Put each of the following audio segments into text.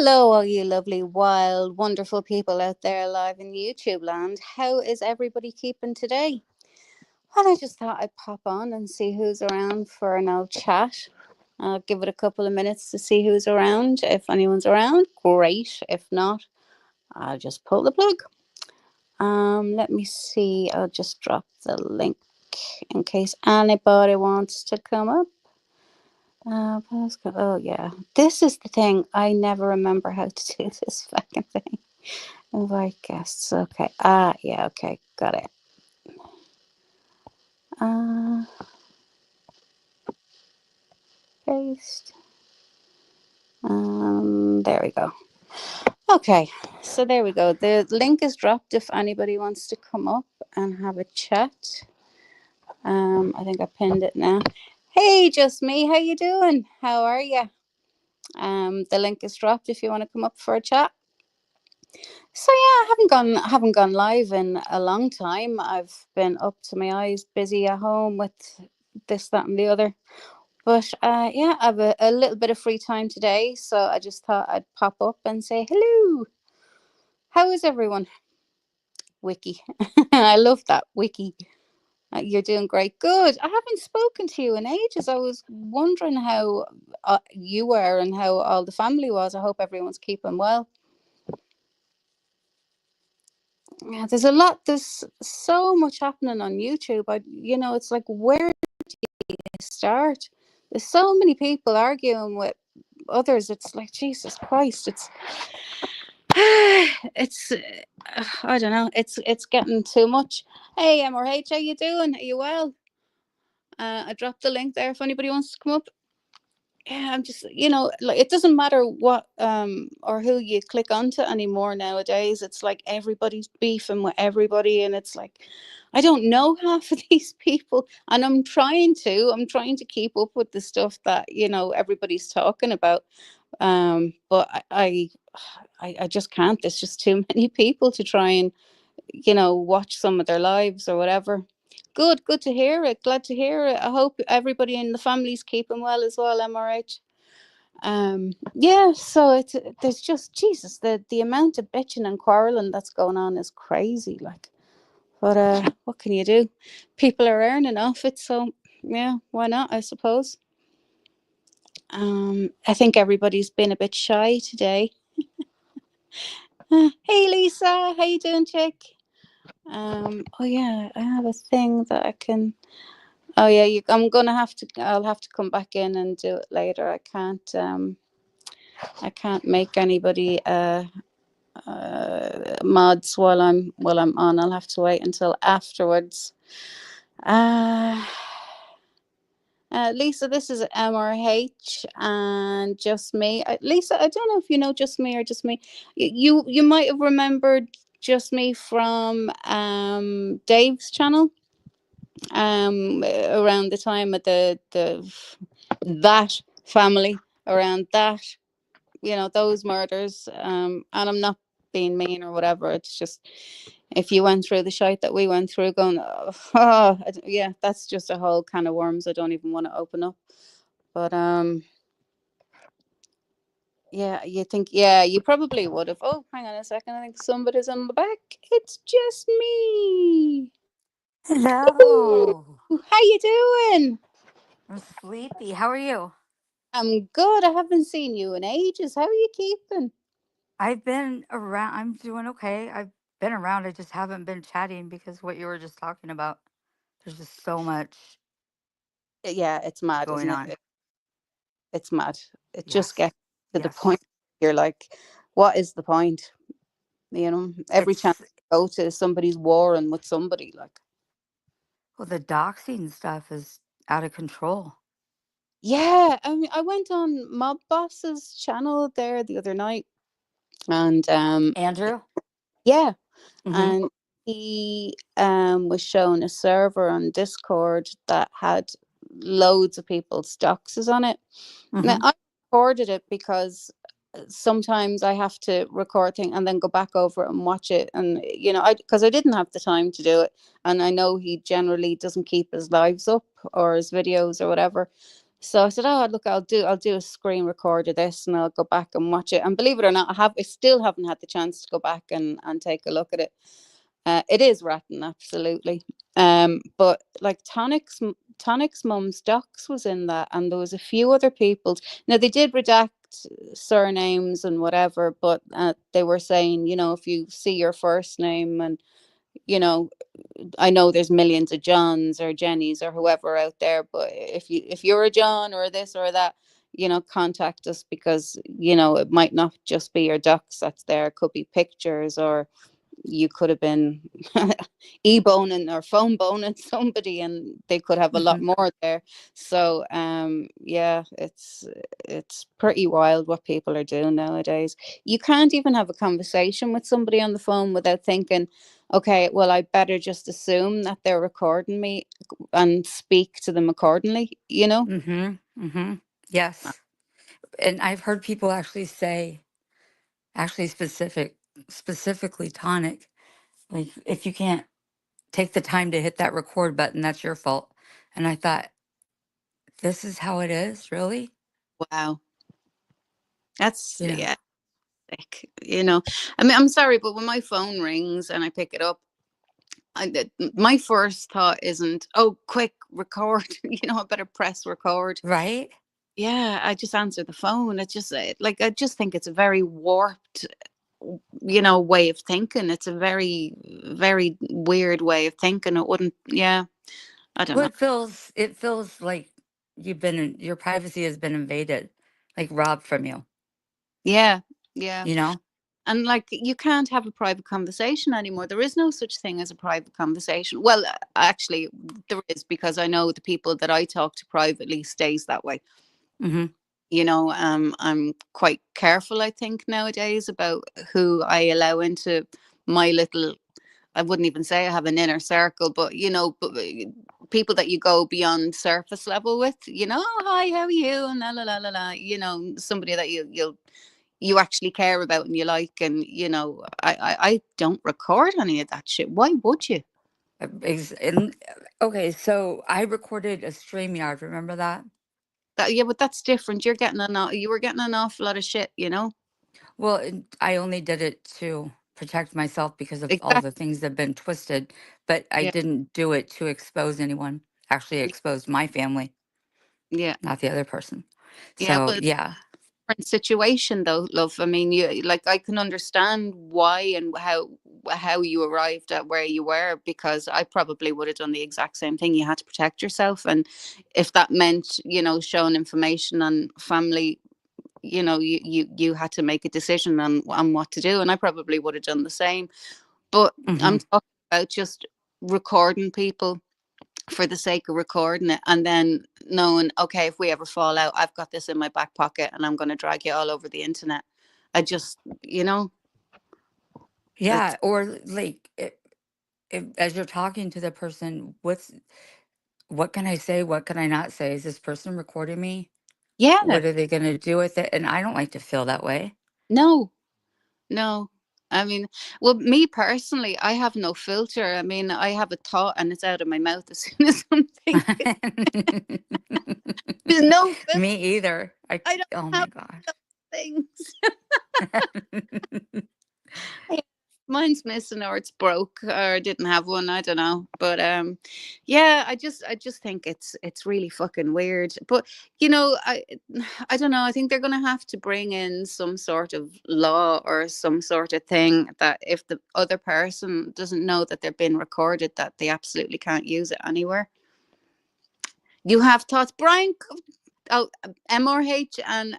Hello, all you lovely, wild, wonderful people out there live in YouTube land. How is everybody keeping today? Well, I just thought I'd pop on and see who's around for an old chat. I'll give it a couple of minutes to see who's around. If anyone's around, great. If not, I'll just pull the plug. Let me see. I'll just drop the link in case anybody wants to come up. Oh yeah, this is the thing. I never remember how to do this fucking thing. Invite guests. Okay. Yeah. Okay. Got it. Uh, Paste. There we go. Okay. So there we go. The link is dropped if anybody wants to come up and have a chat. I think I pinned it now. Hey, just me. How you doing? How are you? The link is dropped if you want to come up for a chat. So yeah, I haven't gone live in a long time. I've been up to my eyes busy at home with this, that, and the other. But yeah, I have a little bit of free time today, so I just thought I'd pop up and say hello. How is everyone? Wiki. I love that. Wiki. You're doing great. Good. I haven't spoken to you in ages. I was wondering how you were and how all the family was. I hope everyone's keeping well. Yeah, there's so much happening on YouTube. It's like, where do you start? There's so many people arguing with others. It's like, Jesus Christ, it's I don't know, it's getting too much. Hey, MRH, how you doing? Are you well? I dropped the link there if anybody wants to come up. Yeah, I'm just, like, it doesn't matter what or who you click onto anymore nowadays. It's like everybody's beefing with everybody, and it's like, I don't know half of these people, and I'm trying to keep up with the stuff that everybody's talking about. But I just can't. There's just too many people to try and watch some of their lives or whatever. Good to hear it. Glad to hear it. I hope everybody in the family's keeping well as well, MRH. Yeah, so there's just, Jesus, the amount of bitching and quarreling that's going on is crazy, like. But what can you do? People are earning off it, so yeah, why not, I suppose. I think everybody's been a bit shy today. Hey Lisa, how you doing, chick? Oh yeah, I have a thing that I can. Oh yeah, I'll have to come back in and do it later. I can't make anybody mods while I'm on. I'll have to wait until afterwards. Uh, Lisa, this is MRH and just me. Lisa, I don't know if you know just me or just me. You might have remembered just me from Dave's channel. Around the time of the that family, around that, those murders. And I'm not being mean or whatever. It's just, if you went through the shite that we went through, going, yeah, that's just a whole can of worms I don't even want to open up. But yeah, you probably would have. Oh, hang on a second, I think somebody's on the back. It's just me. Ooh, Hello. how you doing? I'm sleepy. How are you? I'm good. I haven't seen you in ages. How are you keeping? I've been around. I'm doing okay. I've been around. I just haven't been chatting because what you were just talking about. There's just so much Yeah, it's mad, going isn't it? on. It's mad. It just Yes. gets to the Yes. point you're like, what is the point? Every chance It's, you go to, somebody's warring with somebody. Like, well, the doxing stuff is out of control. yeah, I mean, I went on Mob Boss's channel there the other night, and Andrew? yeah, Mm-hmm. and he was shown a server on Discord that had loads of people's doxes on it. Now, Mm-hmm. I recorded it because sometimes I have to record things and then go back over it and watch it, and because I didn't have the time to do it, and I know he generally doesn't keep his lives up or his videos or whatever. So I said, "Oh, look, I'll do a screen record of this, and I'll go back and watch it." And believe it or not, I still haven't had the chance to go back and take a look at it. It is rotten, absolutely. But like Tonic's mum's docs was in that, and there was a few other people's. Now they did redact surnames and whatever, but they were saying, if you see your first name, and you know I know there's millions of Johns or Jennies or whoever out there, but if you're a John or this or that, contact us, because it might not just be your docs that's there. It could be pictures, or you could have been e-boning or phone boning somebody, and they could have a lot Hmm. more there. So yeah, it's pretty wild what people are doing nowadays. You can't even have a conversation with somebody on the phone without thinking, okay, well, I better just assume that they're recording me and speak to them accordingly. Hmm. Hmm. Yes. And I've heard people actually say, actually specifically tonic, like if you can't take the time to hit that record button, that's your fault. And I thought, this is how it is, really? Wow. That's, You know, yeah, sick. I mean, I'm sorry, but when my phone rings and I pick it up, my first thought isn't, oh, quick, record. I better press record. right? Yeah, I just answer the phone. It's just like, I just think it's a very warped, way of thinking. It's a very, very weird way of thinking. It wouldn't, yeah, I don't Well, know. it feels like your privacy has been invaded, like robbed from you, Yeah, yeah. you know? And like, you can't have a private conversation anymore. There is no such thing as a private conversation. Well, actually, there is, because I know the people that I talk to privately stays that way. Hmm. I'm quite careful, I think, nowadays about who I allow into my little. I wouldn't even say I have an inner circle, but people that you go beyond surface level with. "Oh, hi, how are you?" And la la la la la. Somebody that you actually care about and you like, and I don't record any of that shit. Why would you? Okay, so I recorded a StreamYard. Remember that? Yeah, but that's different. You were getting an awful lot of shit. Well, I only did it to protect myself because of all the Exactly. things that have been twisted, but I Yeah. didn't do it to expose anyone. Actually, exposed my family, Yeah. not the other person. Yeah. So, Well, yeah. different situation though, love. I mean, you like, I can understand why and how you arrived at where you were, because I probably would have done the exact same thing. You had to protect yourself, and if that meant, showing information on family, you had to make a decision on what to do, and I probably would have done the same. But I'm Hmm. talking about just recording people for the sake of recording it, and then knowing, okay, if we ever fall out, I've got this in my back pocket and I'm going to drag you all over the internet. I just, it's, Yeah. Or like, as you're talking to the person, what can I say? What can I not say? Is this person recording me? yeah, What are they going to do with it? And I don't like to feel that way. no, no. I mean, well, me personally, I have no filter. I mean, I have a thought and it's out of my mouth as soon as I'm thinking. There's no filter. Me either. I don't Oh my have gosh. things. Mine's missing, or it's broke, or didn't have one. I don't know, but yeah, I just think it's really fucking weird. But I don't know. I think they're gonna have to bring in some sort of law or some sort of thing that if the other person doesn't know that they're being recorded, that they absolutely can't use it anywhere. You have thoughts, Brian? Oh, MRH and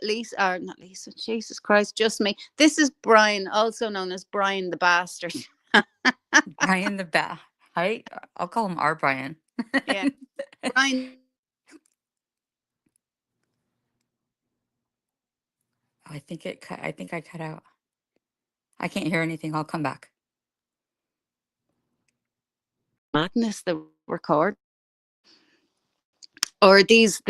Lisa, or not Lisa, Jesus Christ, just me. This is Brian, also known as Brian the Bastard. Brian the Bat. I'll call him our Brian. Yeah, Brian. I think I cut out. I can't hear anything. I'll come back. Madness, the record. Or these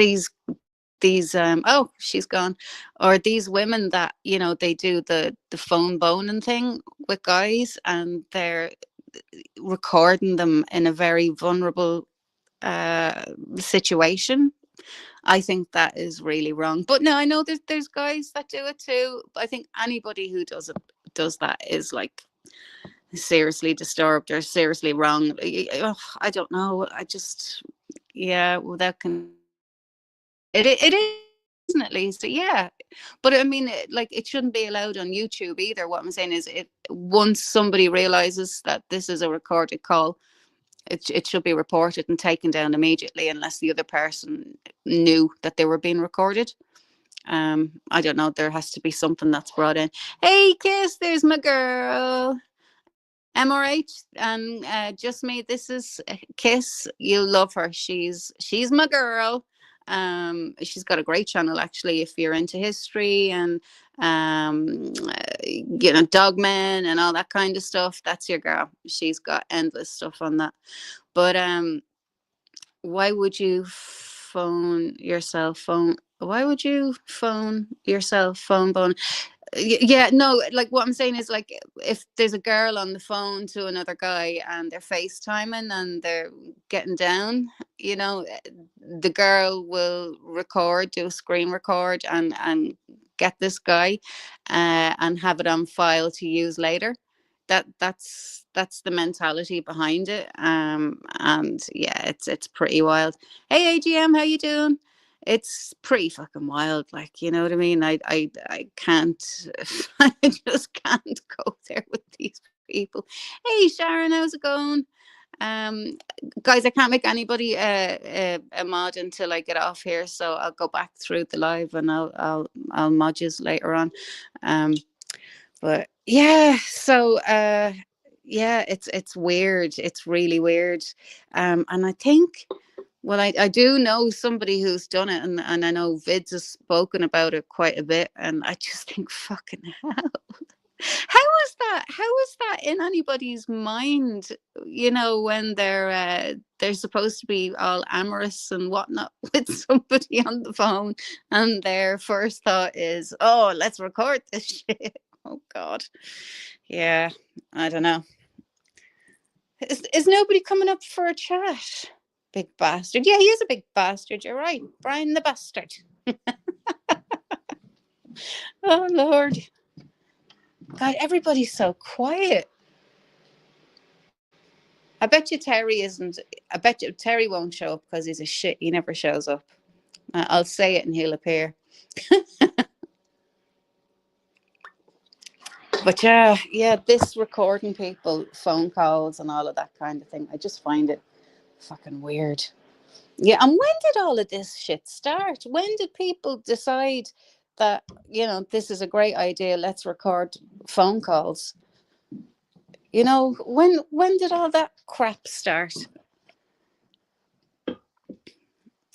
oh, she's gone. Or these women that, they do the phone boning thing with guys, and they're recording them in a very vulnerable uh situation, I think that is really wrong. But no, I know there's guys that do it too. But I think anybody who does that is like seriously disturbed or seriously wrong. I don't know. I just, yeah, without it is at least, yeah. But I mean, like, it shouldn't be allowed on YouTube either. What I'm saying is, it once somebody realizes that this is a recorded call, it should be reported and taken down immediately, unless the other person knew that they were being recorded. I don't know. There has to be something that's brought in. Hey, Kiss, there's my girl. MRH, and just me. This is Kiss. You'll love her. She's my girl. She's got a great channel, actually, if you're into history and dogmen and all that kind of stuff. That's your girl. She's got endless stuff on that. But why would you phone yourself phone? Why would you phone yourself phone bone? Yeah, no, like, what I'm saying is, like, if there's a girl on the phone to another guy and they're FaceTiming and they're getting down, the girl will do a screen record and get this guy and have it on file to use later. That's the mentality behind it. And yeah, it's pretty wild. Hey, AGM, how you doing? It's pretty fucking wild, like, you know what I mean? I can't, I just can't go there with these people. Hey, Sharon, how's it going? Um, Guys, I can't make anybody a mod until I get off here, so I'll go back through the live and I'll mod you later on. But yeah, so yeah, it's weird. It's really weird. And I think, well, I do know somebody who's done it, and I know Vids has spoken about it quite a bit, and I just think, fucking hell. How is that in anybody's mind, when they're supposed to be all amorous and whatnot with somebody on the phone, and their first thought is, oh, let's record this shit. Oh God. Yeah, I don't know. Is nobody coming up for a chat? Big bastard. Yeah, he is a big bastard. You're right. Brian the bastard. Oh, Lord. God, everybody's so quiet. I bet you Terry isn't. I bet you Terry won't show up because he's a shit. He never shows up. I'll say it and he'll appear. But yeah, this recording people, phone calls and all of that kind of thing, I just find it fucking weird. Yeah, and when did all of this shit start? When did people decide that, this is a great idea, let's record phone calls? When did all that crap start?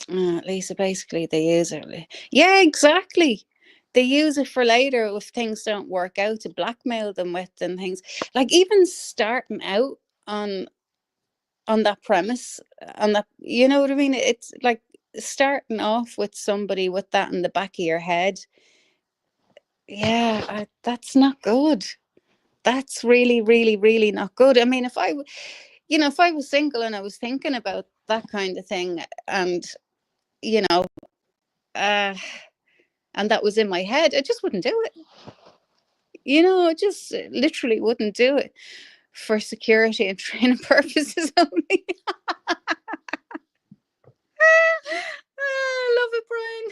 Lisa, basically, they use it. Yeah, exactly. They use it for later if things don't work out, to blackmail them with and things. Like, even starting out on that premise, on that, you know what I mean? It's like starting off with somebody with that in the back of your head. Yeah, that's not good. That's really, really, really not good. I mean, if I was single and I was thinking about that kind of thing, and you know, uh, and that was in my head, I just wouldn't do it. I just literally wouldn't do it for security and training purposes only. I love it, Brian.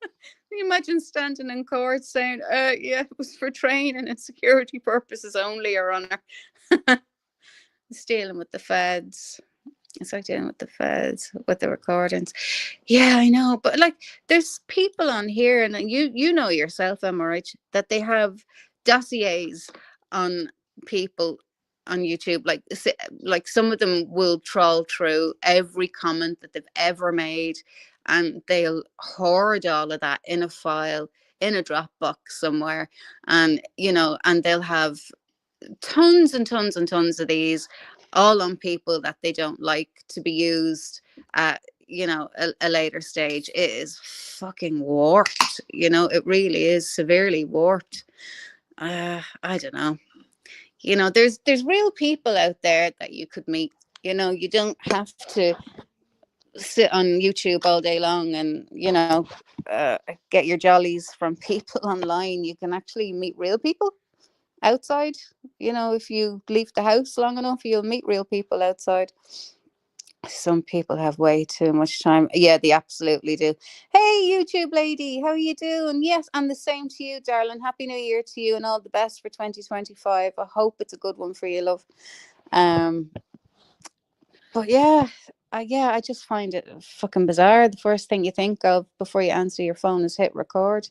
Can you imagine standing in court saying, yeah, it was for training and security purposes only, Your Honour. It's dealing with the feds. It's like dealing with the feds, with the recordings. Yeah, I know. But like, there's people on here, and you know yourself, MRH, that they have dossiers on people on YouTube. Like some of them will trawl through every comment that they've ever made, and they'll hoard all of that in a file in a Dropbox somewhere. And and they'll have tons and tons and tons of these, all on people that they don't like, to be used at a later stage. It is fucking warped. It really is severely warped. I don't know. There's real people out there that you could meet. You don't have to sit on YouTube all day long and, get your jollies from people online. You can actually meet real people outside. If you leave the house long enough, you'll meet real people outside. Some people have way too much time. Yeah, they absolutely do. Hey, YouTube lady, how are you doing? Yes, and the same to you, darling. Happy New Year to you and all the best for 2025. I hope it's a good one for you, love. Um, but I just find it fucking bizarre. The first thing you think of before you answer your phone is hit record.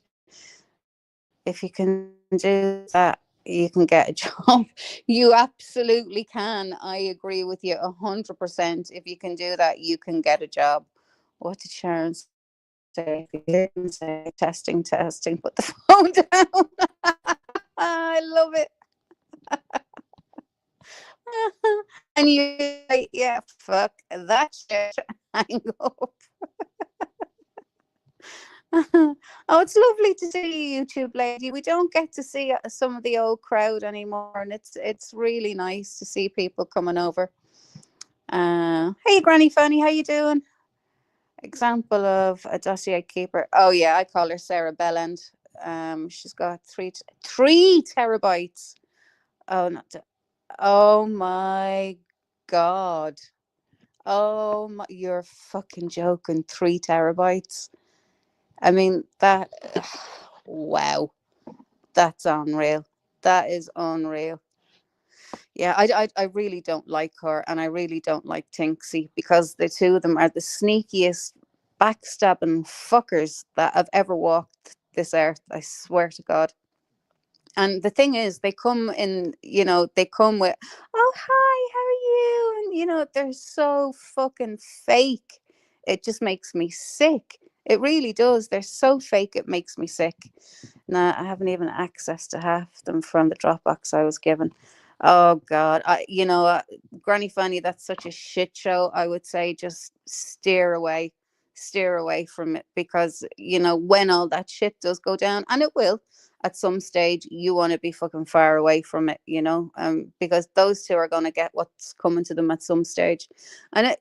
If you can do that, you can get a job. You absolutely can. I agree with you 100%. If you can do that, you can get a job. What did Sharon say? If you didn't say testing, put the phone down. I love it. And you like, yeah, fuck that shit. Hang up. Oh, it's lovely to see you, YouTube lady. We don't get to see some of the old crowd anymore, and it's really nice to see people coming over. Hey, Granny Fanny, how you doing? Example of a dossier keeper. Oh yeah, I call her Sarah Belland. She's got three terabytes. Oh, not. Oh my god. Oh my, you're fucking joking. 3 terabytes. I mean that. Wow, that's unreal. That is unreal. Yeah, I really don't like her, and I really don't like Tinksy, because the two of them are the sneakiest, backstabbing fuckers that have ever walked this earth. I swear to God. And the thing is, they come in, they come with, oh, hi, how are you? And, they're so fucking fake. It just makes me sick. It really does. They're so fake, it makes me sick. Nah, I haven't even access to half them from the Dropbox I was given. Oh God, Granny Fanny, that's such a shit show. I would say just steer away from it, because when all that shit does go down, and it will at some stage, you want to be fucking far away from it, because those two are going to get what's coming to them at some stage. And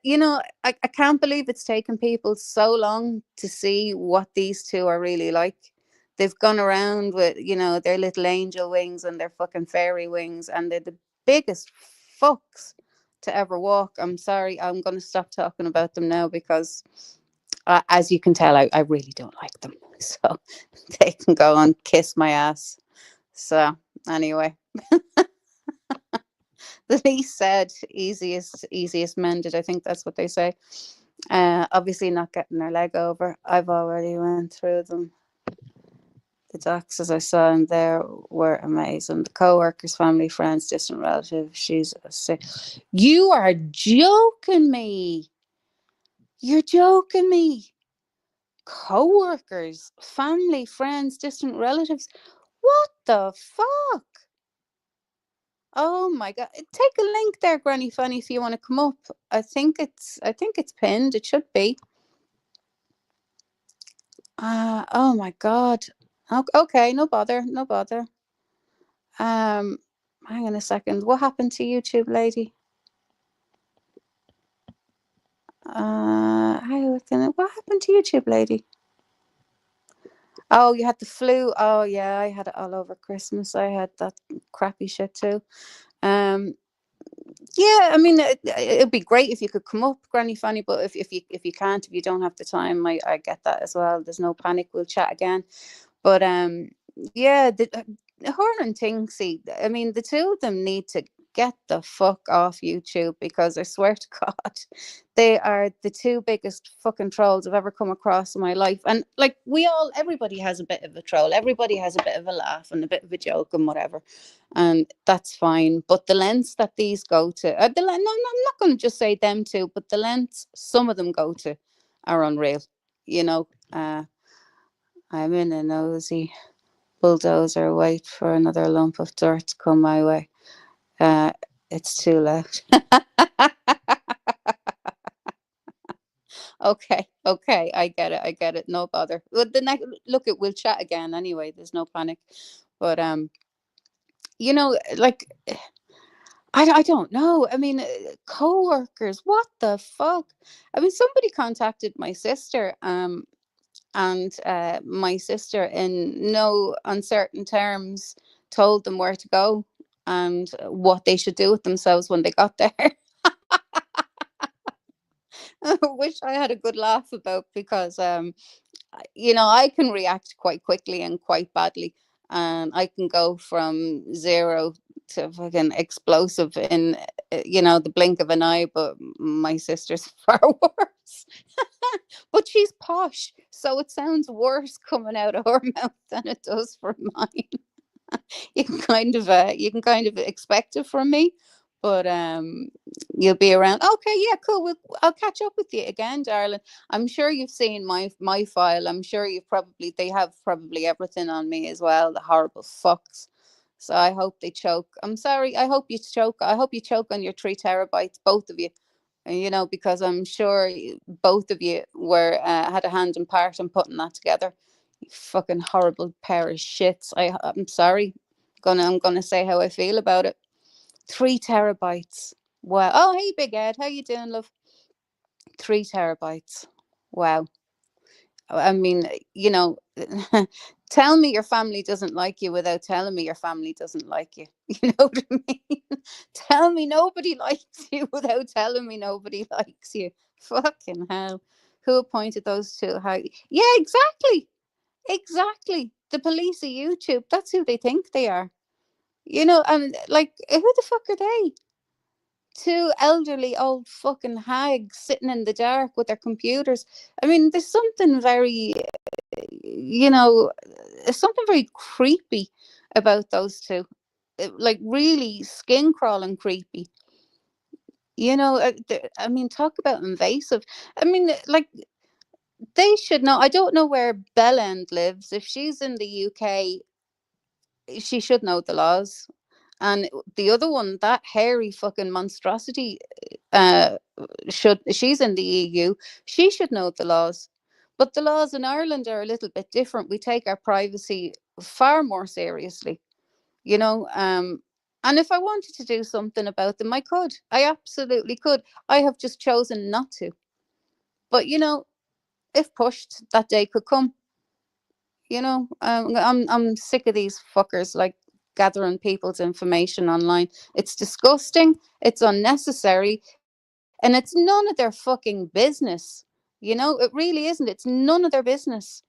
I can't believe it's taken people so long to see what these two are really like. They've gone around with, their little angel wings and their fucking fairy wings, and they're the biggest fucks to ever walk. I'm sorry, I'm going to stop talking about them now, because as you can tell, I really don't like them. So they can go and kiss my ass. So anyway, the least said, easiest mended. I think that's what they say. Obviously not getting their leg over. I've already went through them. The docs, as I saw in there, were amazing. The co-workers, family, friends, distant relatives. She's sick. You are joking me. You're joking me. Co-workers, family, friends, distant relatives. What the fuck? Oh my god. Take a link there, Granny Funny, if you want to come up. I think it's pinned. It should be. Oh my god. Okay, no bother, no bother. Um Hang on a second. What happened to YouTube lady? What happened to YouTube lady? Oh, you had the flu. Oh yeah, I had it all over Christmas. I had that crappy shit too. Um Yeah, I mean, it'd be great if you could come up, Granny Fanny. But if you can't, if you don't have the time, I get that as well. There's no panic. We'll chat again. But yeah, her and Tinksy. I mean, the two of them need to get the fuck off YouTube, because I swear to God, they are the two biggest fucking trolls I've ever come across in my life. And like everybody has a bit of a troll. Everybody has a bit of a laugh and a bit of a joke and whatever, and that's fine. But the lengths that these go to, no, I'm not going to just say them two, but the lengths some of them go to are unreal. You know, uh, I'm in a nosy bulldozer. Wait for another lump of dirt to come my way. Uh, it's too late. Okay, I get it. I get it. No bother. Well, the next look, it we'll chat again anyway. There's no panic. But like I don't know. I mean, co-workers, what the fuck? I mean, somebody contacted my sister, and my sister, in no uncertain terms, told them where to go and what they should do with themselves when they got there. Which I had a good laugh about, because I can react quite quickly and quite badly, and I can go from zero to fucking explosive in the blink of an eye. But my sister's far worse. But she's posh, so it sounds worse coming out of her mouth than it does from mine. You can kind of expect it from me, but you'll be around. Okay, yeah, cool. I'll catch up with you again, darling. I'm sure you've seen my file. I'm sure they have probably everything on me as well. The horrible fucks. So I hope they choke. I'm sorry. I hope you choke. I hope you choke on your 3 terabytes, both of you. Because I'm sure both of you were had a hand in part in putting that together. You fucking horrible pair of shits. I'm sorry. I'm gonna say how I feel about it. 3 terabytes. Wow. Oh, hey, Big Ed. How you doing, love? 3 terabytes. Wow. I mean, tell me your family doesn't like you without telling me your family doesn't like you. You know what I mean? Tell me nobody likes you without telling me nobody likes you. Fucking hell. Who appointed those two? How? Yeah, exactly. Exactly. The police of YouTube. That's who they think they are. And like, who the fuck are they? Two elderly old fucking hags sitting in the dark with their computers. I mean, there's something very, you know, something very creepy about those two. Like, really skin crawling creepy. I mean, talk about invasive. I mean, like, they should know. I don't know where Bellend lives. If she's in the UK, she should know the laws. And the other one, that hairy fucking monstrosity, she's in the EU. She should know the laws. But the laws in Ireland are a little bit different. We take our privacy far more seriously, you know. And if I wanted to do something about them, I could. I absolutely could. I have just chosen not to. But if pushed, that day could come. I'm sick of these fuckers, like, gathering people's information online. It's disgusting, it's unnecessary, and it's none of their fucking business. It really isn't. It's none of their business.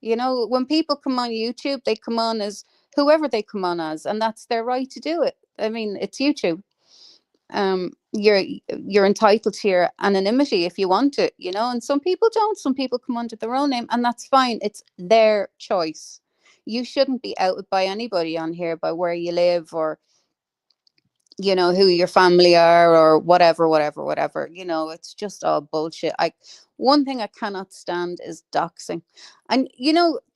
When people come on YouTube, they come on as whoever they come on as, and that's their right to do it. I mean, it's YouTube. You're entitled to your anonymity if you want it, and some people don't. Some people come under their own name, and that's fine. It's their choice. You shouldn't be outed by anybody on here by where you live, or who your family are, or whatever. It's just all bullshit. One thing I cannot stand is doxing. And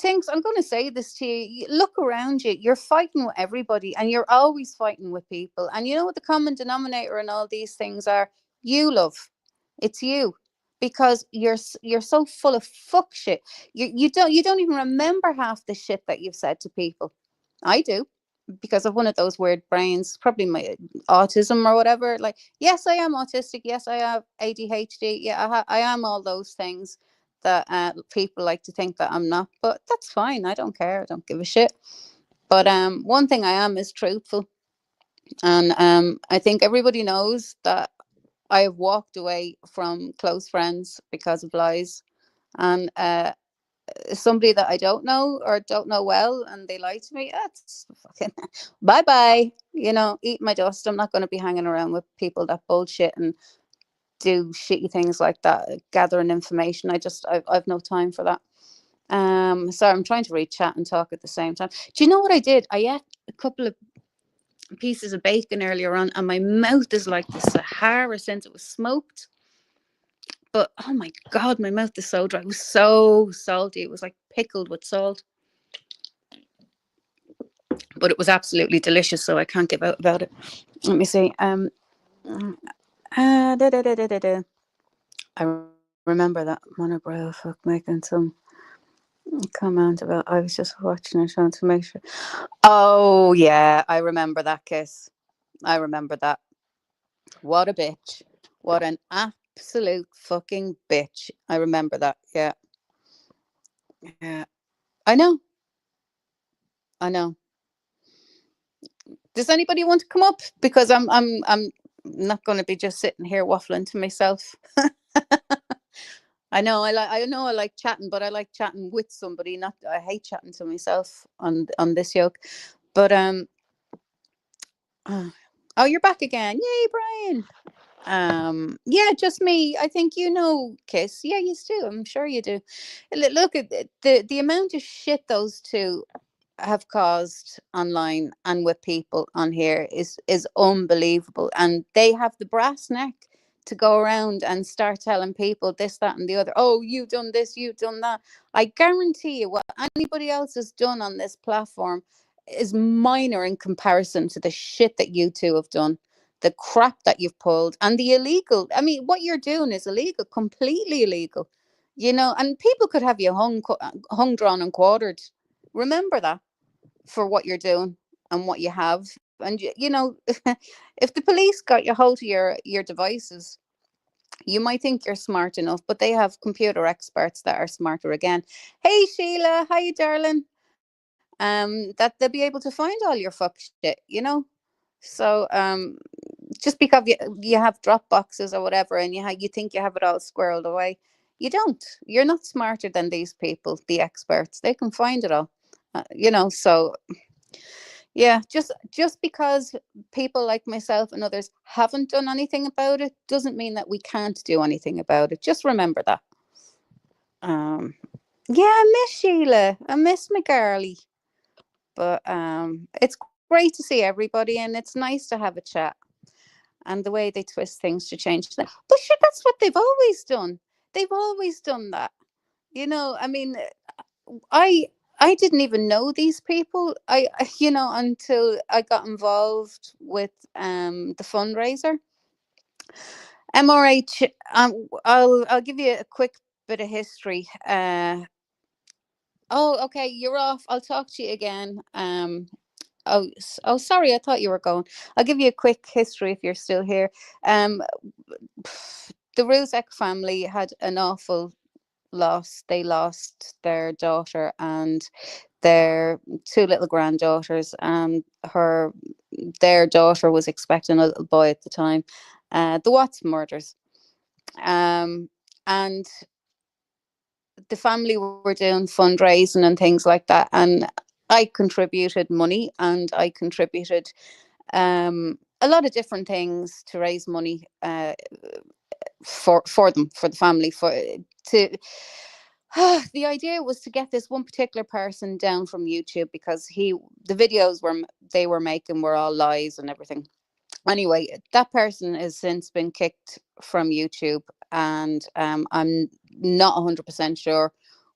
things, I'm going to say this to you. Look around you. You're fighting with everybody, and you're always fighting with people. And you know what the common denominator in all these things are? You, love. It's you. Because you're so full of fuck shit. You don't even remember half the shit that you've said to people. I do, because of one of those weird brains, probably my autism or whatever. Like, yes, I am autistic. Yes, I have ADHD. Yeah, I am all those things that people like to think that I'm not. But that's fine. I don't care. I don't give a shit. But one thing I am is truthful, and I think everybody knows that I have walked away from close friends because of lies, and somebody that I don't know or don't know well, and they lie to me, that's fucking bye bye. Eat my dust. I'm not going to be hanging around with people that bullshit and do shitty things like that, gathering information. I've no time for that. Sorry, I'm trying to read chat and talk at the same time. Do you know what I did? I ate a couple of pieces of bacon earlier on, and my mouth is like the Sahara since it was smoked. But oh my god, my mouth is so dry. It was so salty. It was like pickled with salt. But it was absolutely delicious, so I can't give out about it. Let me see. I remember that monobrow fuck making some comment about. I was just watching it trying to make sure. Oh yeah, I remember that kiss. I remember that. What a bitch. What an absolute fucking bitch. I remember that. Yeah. Yeah. I know. I know. Does anybody want to come up? Because I'm not going to be just sitting here waffling to myself. I know I like chatting, but I like chatting with somebody. Not I hate chatting to myself on this yoke. But oh, you're back again. Yay, Brian. Yeah, just me. I think you know Kiss. Yeah, you do. I'm sure you do. Look at the amount of shit those two have caused online and with people on here is unbelievable, and they have the brass neck to go around and start telling people this, that, and the other. Oh, you've done this, you've done that. I guarantee you what anybody else has done on this platform is minor in comparison to the shit that you two have done, the crap that you've pulled, and the illegal. I mean, what you're doing is illegal, completely illegal, and people could have you hung, drawn, and quartered. Remember that, for what you're doing and what you have. And if the police got you hold of your devices, you might think you're smart enough, but they have computer experts that are smarter again. Hey Sheila, hi darling. That they'll be able to find all your fuck shit. So just because you have drop boxes or whatever, and you think you have it all squirreled away, you don't. You're not smarter than these people, the experts. They can find it all. So yeah, just because people like myself and others haven't done anything about it doesn't mean that we can't do anything about it. Just remember that. Um, yeah, I miss Sheila. I miss my girlie. But it's great to see everybody, and it's nice to have a chat. And the way they twist things to change them. But sure, that's what they've always done. They've always done that. I mean, I I didn't even know these people. Until I got involved with the fundraiser. MRH. I'll give you a quick bit of history. Oh, okay, you're off. I'll talk to you again. Oh, sorry. I thought you were going. I'll give you a quick history if you're still here. Um, the Ruzek family had an awful loss. They lost their daughter and their two little granddaughters, and their daughter was expecting a little boy at the time. The Watts murders. And the family were doing fundraising and things like that, and I contributed money, and I contributed a lot of different things to raise money for them, for the family, to the idea was to get this one particular person down from YouTube, because the videos they were making were all lies and everything. Anyway, that person has since been kicked from YouTube, and I'm not 100% sure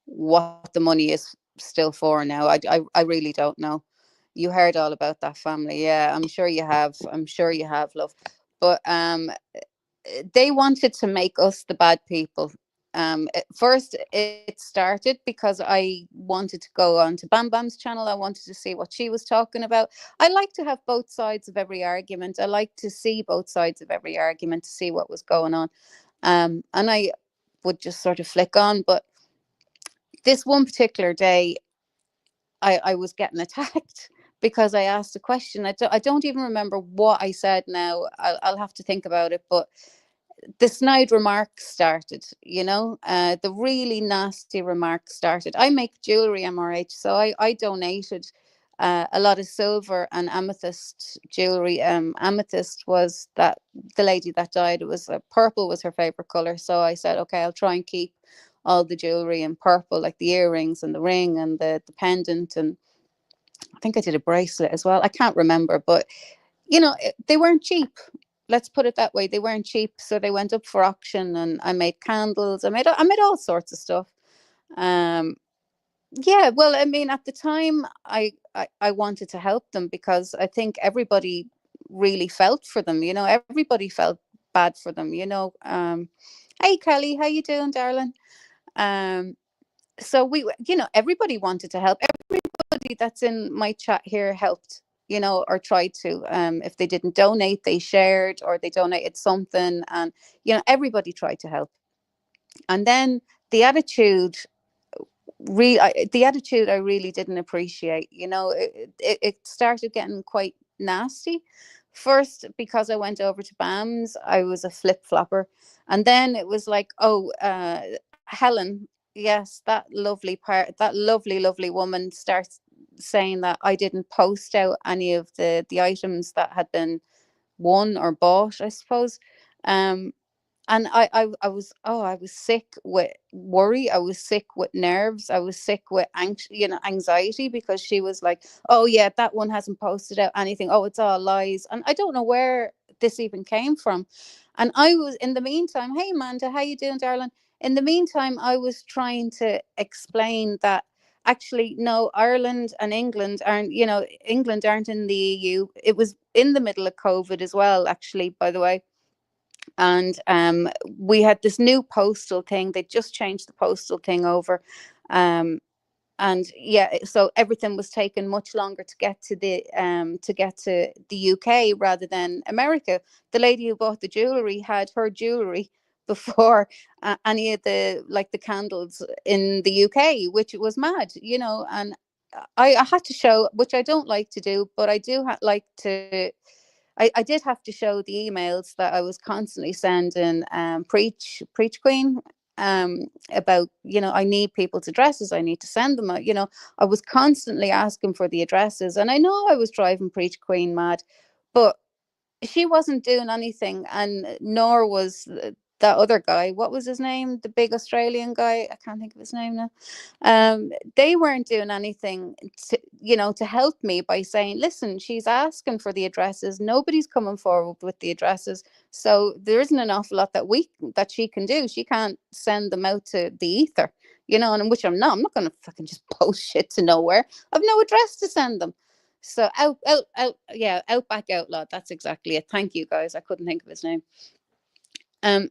what the money is still for now. I really don't know. You heard all about that family. Yeah, I'm sure you have. I'm sure you have, love. But they wanted to make us the bad people. First, it started because I wanted to go on to Bam Bam's channel. I wanted to see what she was talking about. I like to have both sides of every argument. I like to see both sides of every argument to see what was going on. And I would just sort of flick on. But this one particular day, I was getting attacked because I asked a question. I don't even remember what I said now. I'll have to think about it. But the snide remarks started, the really nasty remarks started. I make jewelry, MRH, so I donated a lot of silver and amethyst jewelry. Amethyst was the lady that died. It was purple was her favorite color, so I said, okay, I'll try and keep all the jewelry in purple, like the earrings and the ring and the pendant, and I think I did a bracelet as well. I can't remember, but they weren't cheap. Let's put it that way. They weren't cheap, so they went up for auction, and I made candles. I made all sorts of stuff. Um, yeah, well, I mean, at the time, I wanted to help them because I think everybody really felt for them. Everybody felt bad for them. Hey Kelly, how you doing, darling? Um, so everybody wanted to help. Everybody that's in my chat here helped. or tried to. If they didn't donate, they shared, or they donated something, and everybody tried to help. And then the attitude, the attitude I really didn't appreciate. It started getting quite nasty. First, because I went over to BAMS, I was a flip flopper, and then it was like, oh, Helen, yes, that lovely woman starts saying that I didn't post out any of the items that had been won or bought, I suppose. Um, and I was sick with worry, I was sick with nerves, I was sick with anxiety, because she was like, oh yeah, that one hasn't posted out anything, oh, it's all lies. And I don't know where this even came from. And I was, in the meantime, hey Amanda, how you doing, darling? In the meantime, I was trying to explain that actually no, Ireland and England aren't, England aren't in the EU. It was in the middle of COVID as well, actually, by the way. And we had this new postal thing. They just changed the postal thing over. um, and yeah, so everything was taking much longer to get to the UK rather than America. The lady who bought the jewelry had her jewelry before any of the candles in the UK, which was mad, and I had to show, which I don't like to do, but I do like to. I did have to show the emails that I was constantly sending, preach queen, about, I need people's addresses, I need to send them out. I was constantly asking for the addresses, and I know I was driving preach queen mad, but she wasn't doing anything, and nor was that other guy. What was his name? The big Australian guy. I can't think of his name now. They weren't doing anything to help me by saying, listen, she's asking for the addresses. Nobody's coming forward with the addresses. So there isn't an awful lot that she can do. She can't send them out to the ether, and which I'm not. I'm not going to fucking just post shit to nowhere. I've no address to send them. So yeah, Outback Outlaw. That's exactly it. Thank you, guys. I couldn't think of his name.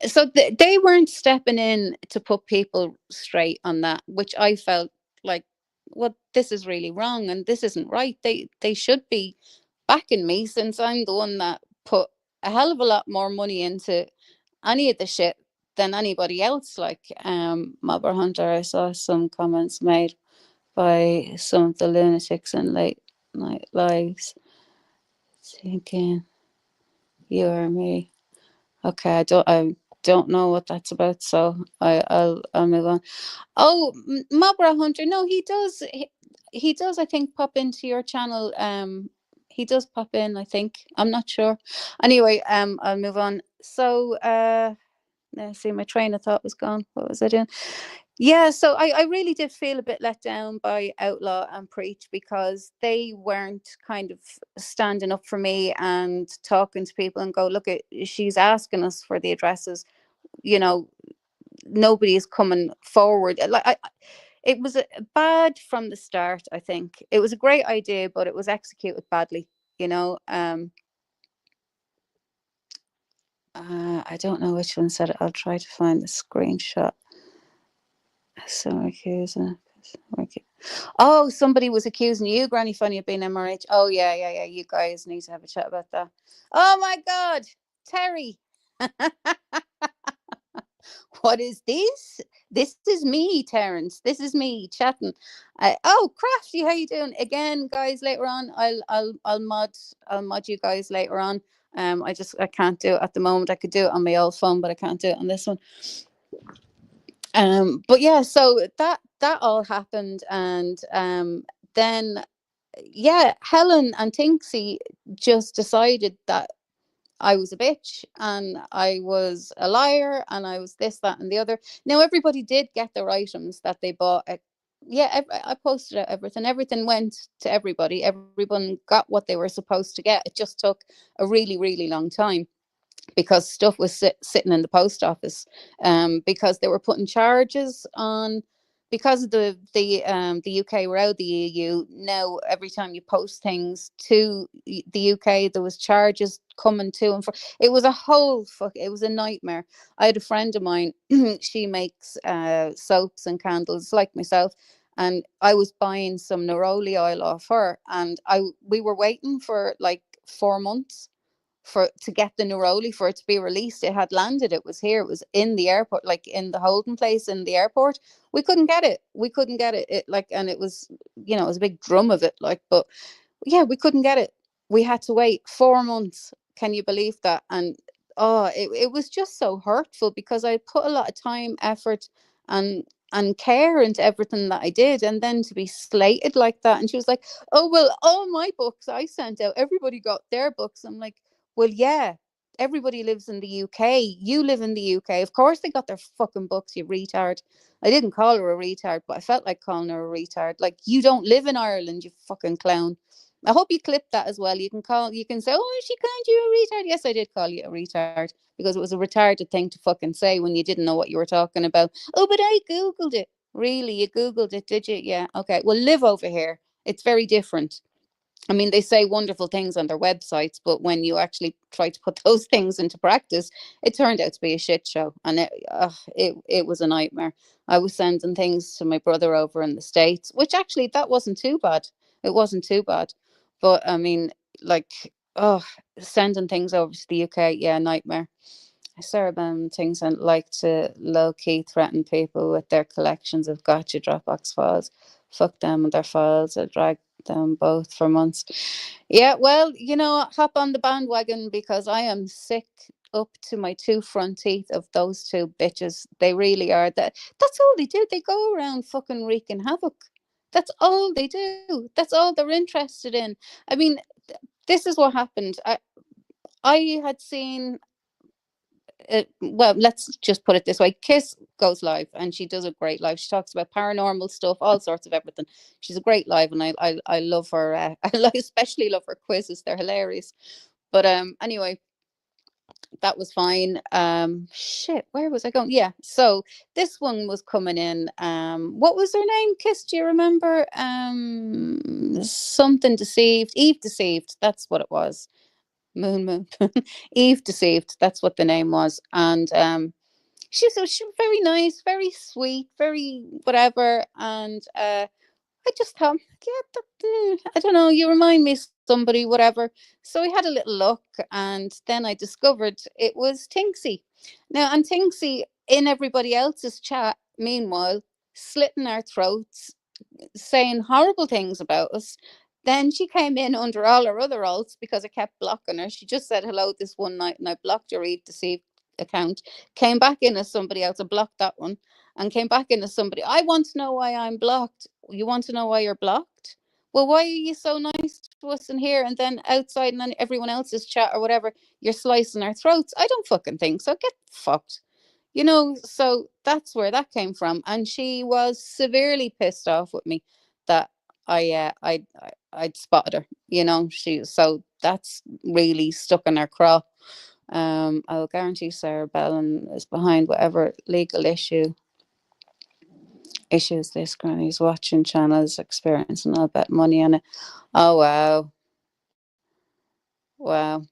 So they weren't stepping in to put people straight on that, which I felt like, well, this is really wrong and this isn't right. They should be backing me, since I'm the one that put a hell of a lot more money into any of the shit than anybody else. Like Mobber Hunter, I saw some comments made by some of the lunatics in late night lives, thinking you or me. Okay, I don't know what that's about, so I'll move on. Oh, Mobra Hunter, no, he does, I think, pop into your channel. He does pop in, I think. I'm not sure. Anyway, I'll move on. So let's see, my train of thought was gone. What was I doing? Yeah, so I really did feel a bit let down by Outlaw and Preach, because they weren't kind of standing up for me and talking to people and go, look, she's asking us for the addresses. You know, nobody is coming forward. It was bad from the start. I think it was a great idea, but it was executed badly. You know, I don't know which one said it. I'll try to find the screenshot. So accusing. Oh, somebody was accusing you, Granny Funny, of being MRH. Oh yeah. You guys need to have a chat about that. Oh my God, Terry. What is this? This is me, Terence. This is me chatting. Oh, Crafty, how you doing? Again, guys. Later on, I'll mod you guys later on. I can't do it at the moment. I could do it on my old phone, but I can't do it on this one. But yeah, so that all happened, and then yeah, Helen and Tinksy just decided that I was a bitch and I was a liar and I was this, that, and the other. Now everybody did get their items that they bought. Yeah, I posted out everything. Everything went to everybody. Everyone got what they were supposed to get. It just took a really, really long time, because stuff was sitting in the post office, because they were putting charges on, because of the UK were out the EU. Now every time you post things to the UK, there was charges coming to and for. It was a whole it was a nightmare. I had a friend of mine, she makes soaps and candles like myself, and I was buying some neroli oil off her, and we were waiting for like 4 months for to get the neroli for it to be released. It had landed, it was here, it was in the airport, like in the holding place in the airport. We couldn't get it. It like, and it was, it was a big drum of it, like, but yeah, we couldn't get it. We had to wait 4 months. Can you believe that? And oh, it was just so hurtful because I put a lot of time, effort, and care into everything that I did, and then to be slated like that. And she was like, "Oh well, all my books I sent out, everybody got their books." I'm like, "Well, yeah." Everybody lives in the UK. You live in the UK. Of course they got their fucking books, you retard. I didn't call her a retard, but I felt like calling her a retard. Like, you don't live in Ireland, you fucking clown. I hope you clip that as well. You can say, "Oh, she called you a retard." Yes, I did call you a retard because it was a retarded thing to fucking say when you didn't know what you were talking about. Oh, but I Googled it. Really? You Googled it, did you? Yeah. Okay. Well, live over here. It's very different. I mean, they say wonderful things on their websites, but when you actually try to put those things into practice, it turned out to be a shit show, and it was a nightmare. I was sending things to my brother over in the States, which actually that wasn't too bad. It wasn't too bad, but I mean, like, oh, sending things over to the UK, yeah, nightmare. Cerebellum things and like to low key threaten people with their collections of gotcha Dropbox files. Fuck them and their files. I dragged them both for months. Yeah, well, hop on the bandwagon because I am sick up to my two front teeth of those two bitches. They really are. That's all they do. They go around fucking wreaking havoc. That's all they do. That's all they're interested in. I mean, this is what happened. I had seen, well, let's just put it this way. Kiss goes live and she does a great live. She talks about paranormal stuff, all sorts of everything. She's a great live, and I love her. Especially love her quizzes. They're hilarious. But anyway, that was fine. Shit, where was I going? Yeah, so this one was coming in. What was her name? Kiss, do you remember? Something deceived. Eve deceived. That's what it was. Moon. Eve deceived. That's what the name was. And she's very nice, very sweet, very whatever. And I just thought, yeah, I don't know, you remind me of somebody, whatever. So I had a little look, and then I discovered it was Tinksy. Now, and Tinksy in everybody else's chat, meanwhile, slitting our throats, saying horrible things about us. Then she came in under all her other alts because I kept blocking her. She just said hello this one night and I blocked her Eve deceived account. Came back in as somebody else. I blocked that one and came back in as somebody. I want to know why I'm blocked. You want to know why you're blocked? Well, why are you so nice to us in here and then outside and then everyone else's chat or whatever, you're slicing our throats? I don't fucking think so. Get fucked. So that's where that came from, and she was severely pissed off with me that I'd spotted her. So that's really stuck in her craw. I'll guarantee Sarah Bellin is behind whatever legal issues this granny's watching channels experiencing. I'll bet money on it. Oh wow.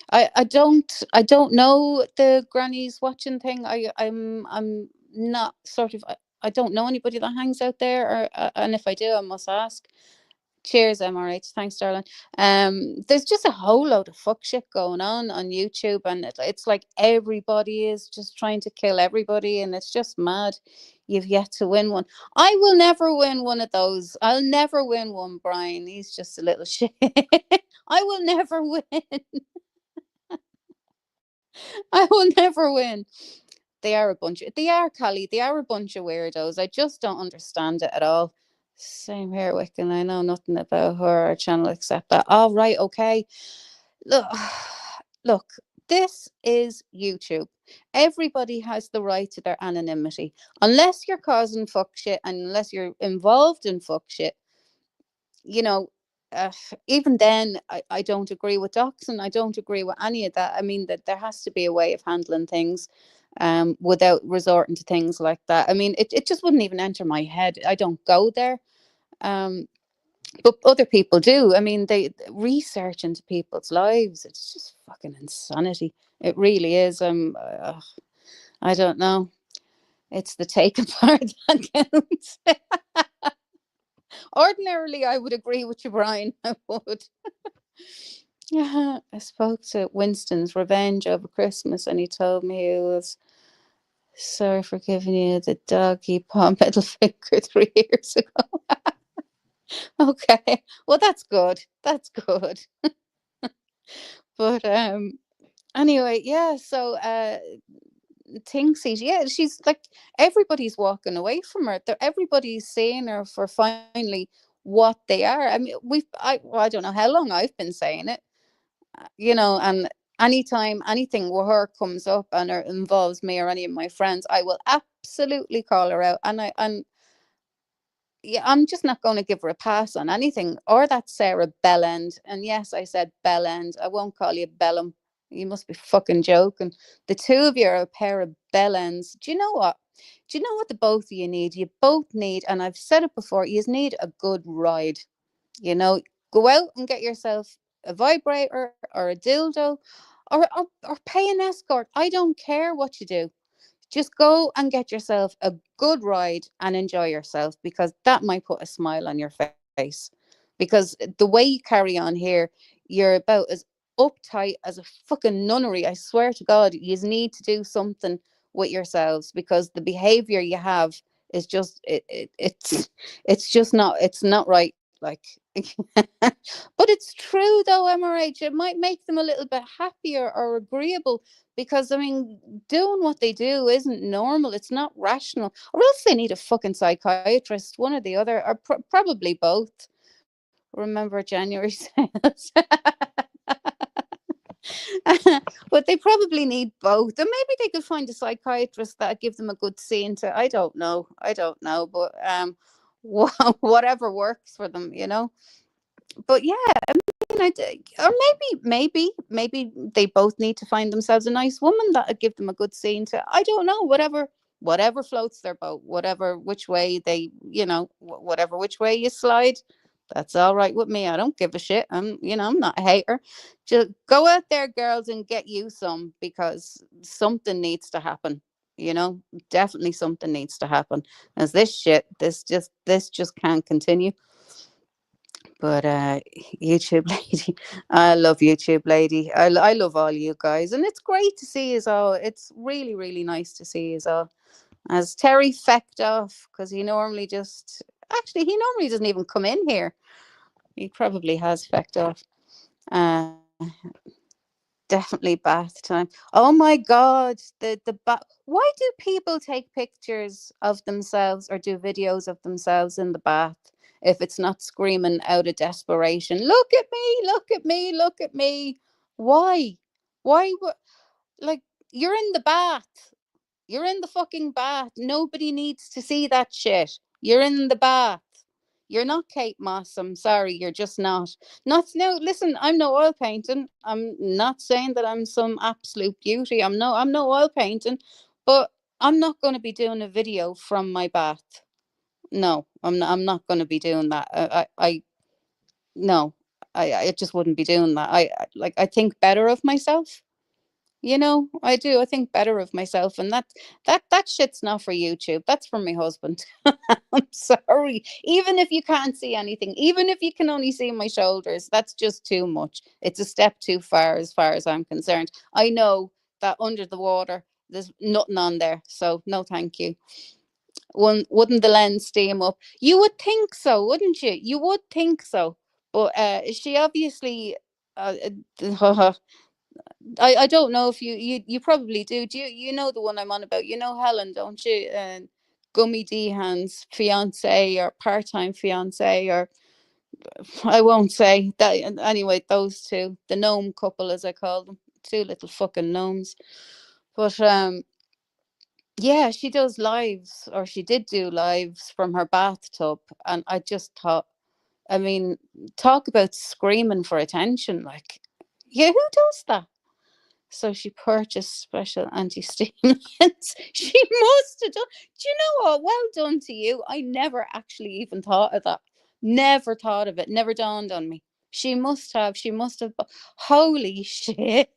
I don't know the grannies watching thing. I'm not sort of I don't know anybody that hangs out there, or and if I do, I must ask. Cheers, MRH. Thanks, darling. There's just a whole load of fuck shit going on YouTube, and it's like everybody is just trying to kill everybody, and it's just mad. You've yet to win one. I will never win one of those. I'll never win one, Brian. He's just a little shit. I will never win. I will never win. They are, Callie, they are a bunch of weirdos. I just don't understand it at all. Same here, Wiccan. I know nothing about her channel except that. All right, okay. Look, look, this is YouTube. Everybody has the right to their anonymity. Unless you're causing fuck shit and unless you're involved in fuck shit, you know, uh, even then, I don't agree with Doxing. I don't agree with any of that. I mean, that there has to be a way of handling things without resorting to things like that. I mean, it just wouldn't even enter my head. I don't go there. Um, but other people do. I mean, they research into people's lives. It's just fucking insanity. It really is. I don't know. It's the taken part that counts. Ordinarily, I would agree with you, Brian. I would. Yeah, I spoke to Winston's Revenge over Christmas, and he told me he was sorry for giving you the doggy paw middle finger 3 years ago. Okay, well that's good. That's good. But anyway, yeah. So Tinksy, yeah, she's like everybody's walking away from her. Everybody's saying her for finally what they are. I mean, well, I don't know how long I've been saying it, and anytime anything with her comes up and it involves me or any of my friends, I will absolutely call her out. And yeah, I'm just not going to give her a pass on anything. Or that Sarah Bellend. And yes, I said Bellend. I won't call you Bellum. You must be fucking joking. The two of you are a pair of Bellends. Do you know what? Do you know what the both of you need? You both need, and I've said it before, you need a good ride. You know, go out and get yourself a vibrator or a dildo, or pay an escort. I don't care what you do. Just go and get yourself a good ride and enjoy yourself, because that might put a smile on your face. Because the way you carry on here, you're about as uptight as a fucking nunnery. I swear to God, you need to do something with yourselves, because the behavior you have is just it's just not, it's not right. Like but it's true though, MRH. It might make them a little bit happier or agreeable, because I mean, doing what they do isn't normal. It's not rational, or else they need a fucking psychiatrist, one or the other, or probably both. Remember January sales. But they probably need both, and maybe they could find a psychiatrist that give them a good scene to. I don't know, but whatever works for them. But yeah, or maybe they both need to find themselves a nice woman that would give them a good scene to. I don't know, whatever floats their boat, whatever which way they, whatever which way you slide, that's all right with me. I don't give a shit. I'm not a hater. Just go out there, girls, and get you some, because something needs to happen. You know, definitely something needs to happen. As this just can't continue. But YouTube lady, I love YouTube lady. I love all you guys, and it's great to see you all. It's really really nice to see you all. As Terry fecked off, because he normally doesn't even come in here. He probably has fecked off. Uh, Definitely bath time. Oh my God, the bath. Why do people take pictures of themselves or do videos of themselves in the bath if it's not screaming out of desperation? Look at me! Look at me! Look at me! Why? Why? Like, you're in the bath. You're in the fucking bath. Nobody needs to see that shit. You're in the bath. You're not Kate Moss. I'm sorry. You're just not. Not no. Listen, I'm no oil painting. I'm not saying that I'm some absolute beauty. I'm no oil painting, but I'm not going to be doing a video from my bath. No, I'm not. I'm not going to be doing that. No. I just wouldn't be doing that. I think better of myself. I do. I think better of myself, and that shit's not for YouTube. That's for my husband. I'm sorry. Even if you can't see anything, even if you can only see my shoulders, that's just too much. It's a step too far as I'm concerned. I know that under the water, there's nothing on there, so no, thank you. Wouldn't the lens steam up? You would think so, wouldn't you? You would think so, but she obviously. I don't know if you probably do. Do you know the one I'm on about? You know Helen, don't you? And Gummy Dehan's fiance or part-time fiance, or I won't say that. Anyway, those two, the gnome couple, as I call them, two little fucking gnomes. But yeah, she does lives, or she did do lives from her bathtub, and I just thought, I mean, talk about screaming for attention, like, yeah, who does that? So she purchased special anti-steam lens. She must have done. Do you know what? Well done to you. I never actually even thought of that. Never thought of it. Never dawned on me. She must have. She must have. Holy shit.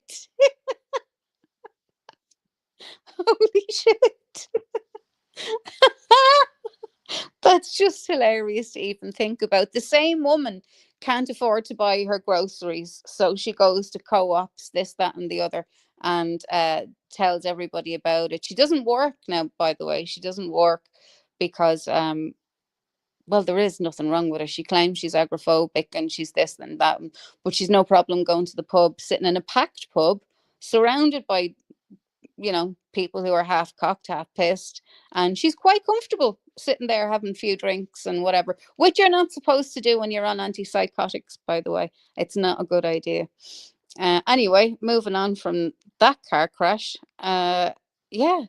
Holy shit. That's just hilarious to even think about. The same woman can't afford to buy her groceries, so she goes to co-ops, this, that, and the other, and tells everybody about it. She doesn't work now, by the way. She doesn't work because well, there is nothing wrong with her. She claims she's agoraphobic and she's this and that, but she's no problem going to the pub, sitting in a packed pub, surrounded by, people who are half cocked, half pissed. And she's quite comfortable sitting there having a few drinks and whatever, which you're not supposed to do when you're on antipsychotics, by the way. It's not a good idea. Anyway, moving on from that car crash. Yeah,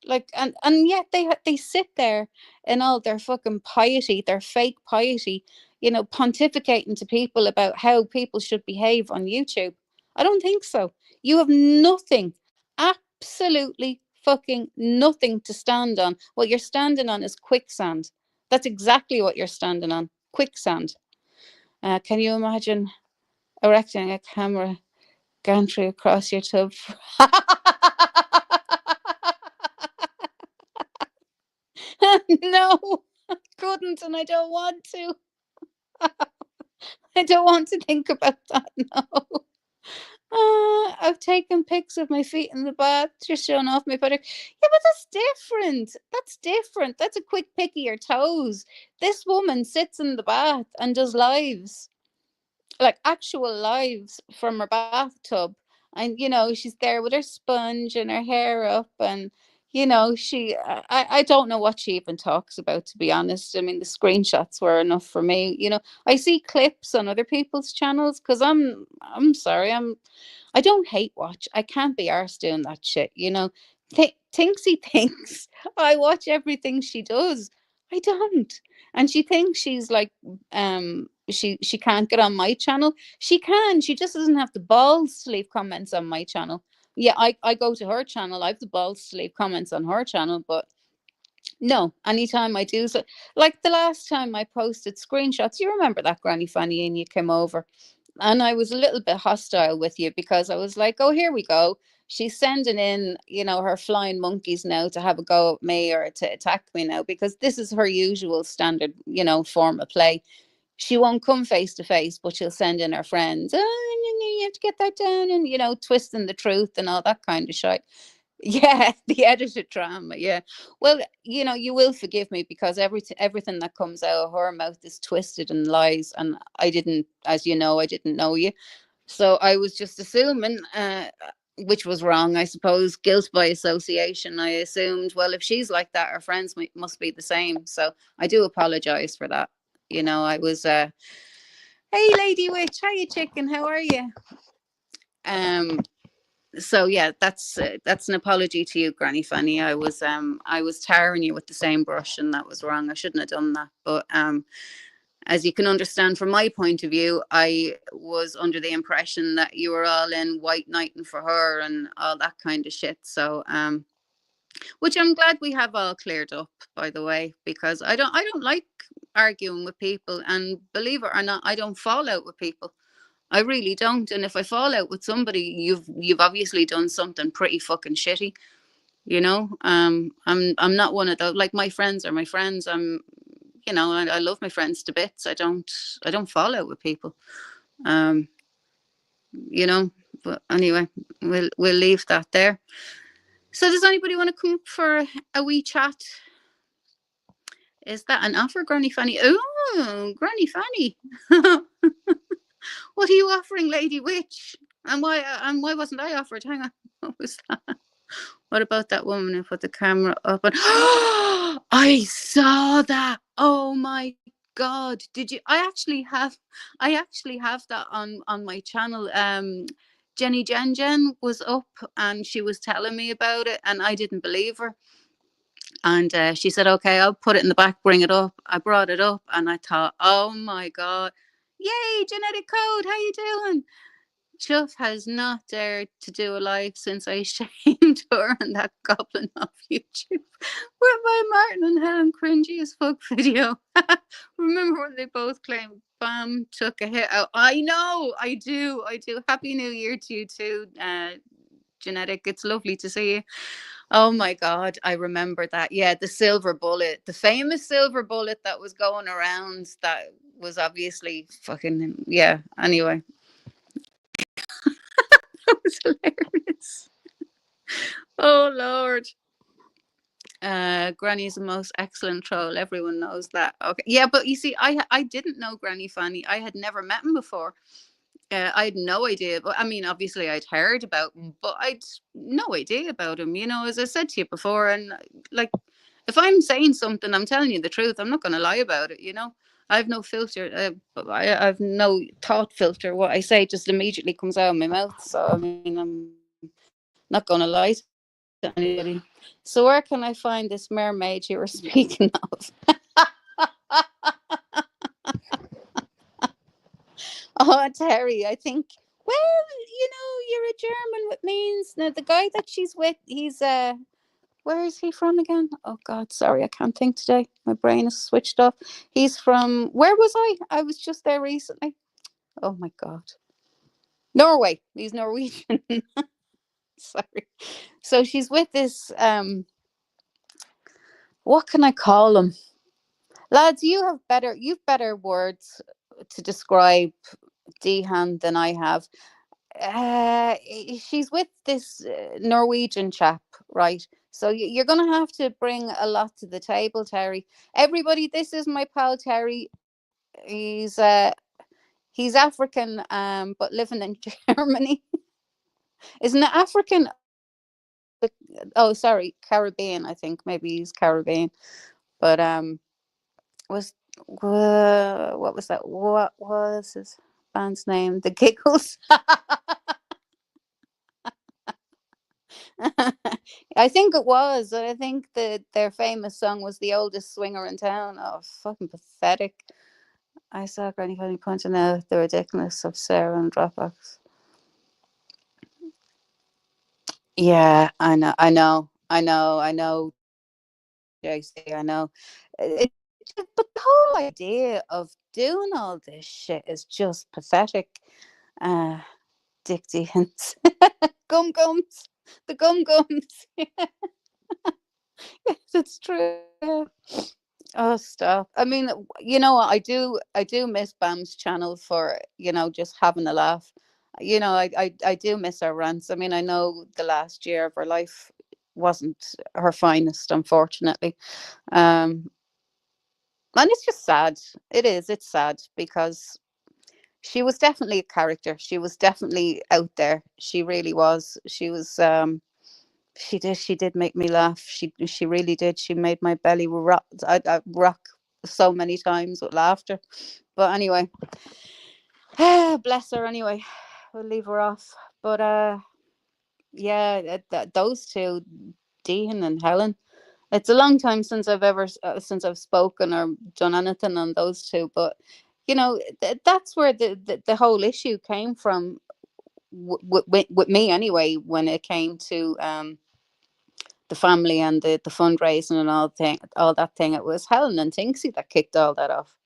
like, and yet they sit there in all their fucking piety, their fake piety, pontificating to people about how people should behave on YouTube. I don't think so. You have nothing, absolutely fucking nothing to stand on. What you're standing on is quicksand. That's exactly what you're standing on. Quicksand. Can you imagine erecting a camera gantry across your tub? No, I couldn't, and I don't want to. I don't want to think about that. No. I've taken pics of my feet in the bath, just showing off my butter. Yeah, but that's different. That's different. That's a quick pick of your toes. This woman sits in the bath and does lives, like actual lives from her bathtub. And, she's there with her sponge and her hair up. And, I don't know what she even talks about, to be honest. I mean, the screenshots were enough for me. I see clips on other people's channels because I'm sorry, I don't hate watch. I can't be arsed doing that shit, thinks he thinks I watch everything she does. I don't. And she thinks she's like, she can't get on my channel. She can. She just doesn't have the balls to leave comments on my channel. Yeah, I go to her channel. I have the balls to leave comments on her channel, but no, anytime I do so, like the last time I posted screenshots, you remember that, Granny Fanny, and you came over, and I was a little bit hostile with you because I was like, oh, here we go. She's sending in, her flying monkeys now to have a go at me or to attack me now, because this is her usual standard, form of play. She won't come face to face, but she'll send in her friends. Oh, you have to get that down, and twisting the truth and all that kind of shit. Yeah, the edited drama. Yeah. Well, you will forgive me because everything that comes out of her mouth is twisted and lies, and I didn't, as you know, I didn't know you, so I was just assuming, which was wrong, I suppose. Guilt by association. I assumed, well, if she's like that, her friends must be the same. So I do apologize for that. I was, hey, Lady Witch, how you chicken? How are you? So yeah, that's an apology to you, Granny Fanny. I was tarring you with the same brush, and that was wrong. I shouldn't have done that. But as you can understand from my point of view, I was under the impression that you were all in white knighting for her and all that kind of shit. So which I'm glad we have all cleared up, by the way, because I don't like arguing with people, and believe it or not, I don't fall out with people. I really don't. And if I fall out with somebody, you've obviously done something pretty fucking shitty. I'm not one of those. Like, my friends are my friends. I love my friends to bits. I don't fall out with people. Um, you know. But anyway, we'll leave that there. So, does anybody want to come up for a wee chat? Is that an offer, Granny Fanny? Oh, Granny Fanny. What are you offering, Lady Witch? And why wasn't I offered? Hang on. What was that? What about that woman who put the camera up? And I saw that. Oh my God. Did you? I actually have that on my channel. Jenny Jen was up and she was telling me about it, and I didn't believe her. And she said, okay, I'll put it in the back, bring it up. I brought it up and I thought, oh my God, yay, genetic code, how you doing? Chuff has not dared to do a live since I shamed her on that goblin off YouTube with my Martin and Helen cringy as fuck video. Remember when they both claimed Bam took a hit out? I know, I do. Happy New Year to you too, Genetic. It's lovely to see you. Oh my God, I remember that. Yeah, the silver bullet, the famous silver bullet that was going around. That was obviously fucking, yeah. Anyway, that was hilarious. Oh Lord. Granny is the most excellent troll. Everyone knows that. Okay, yeah, but you see, I didn't know Granny Fanny. I had never met him before. I had no idea, but I mean, obviously, I'd heard about him, but I'd no idea about him. You know, as I said to you before, and like, if I'm saying something, I'm telling you the truth. I'm not going to lie about it. You know, I have no filter. I have no thought filter. What I say just immediately comes out of my mouth. So I mean, I'm not going to lie to anybody. So where can I find this mermaid you were speaking of? Oh, Terry, I think. Well, you're a German, which means now the guy that she's with, he's where is he from again? Oh God, sorry, I can't think today. My brain is switched off. He's from where was I? I was just there recently. Oh my God, Norway. He's Norwegian. Sorry. So she's with this. What can I call him? Lads, you've better words to describe Dehan than I have. She's with this Norwegian chap, right? So you're going to have to bring a lot to the table, Terry. Everybody, this is my pal Terry. He's African, but living in Germany. Isn't it African? Oh, sorry, Caribbean. I think maybe he's Caribbean. But was what was that? What was his band's name? The Giggles. I think it was. I think that their famous song was "The Oldest Swinger in Town." Oh, fucking pathetic! I saw Granny Fanny pointing out the ridiculousness of Sarah and Dropbox. Yeah, I know, I know, I know, I know, JC, I know. But the whole idea of doing all this shit is just pathetic. Uh, Dick Deans, gum gums, the gum gums. Yes, it's true. Oh, stop. I mean, what? I do miss Bam's channel for, just having a laugh. I do miss her rants. I mean, I know the last year of her life wasn't her finest, unfortunately. Um, and it's just sad. It is. It's sad because she was definitely a character. She was definitely out there. She really was. She did make me laugh. She really did. She made my belly rock. I rock so many times with laughter. But anyway, bless her. Anyway, we'll leave her off. But yeah, those two, Dean and Helen. It's a long time since since I've spoken or done anything on those two. But that's where the whole issue came from with me anyway. When it came to the family and the fundraising and all that thing. It was Helen and Tinksy that kicked all that off,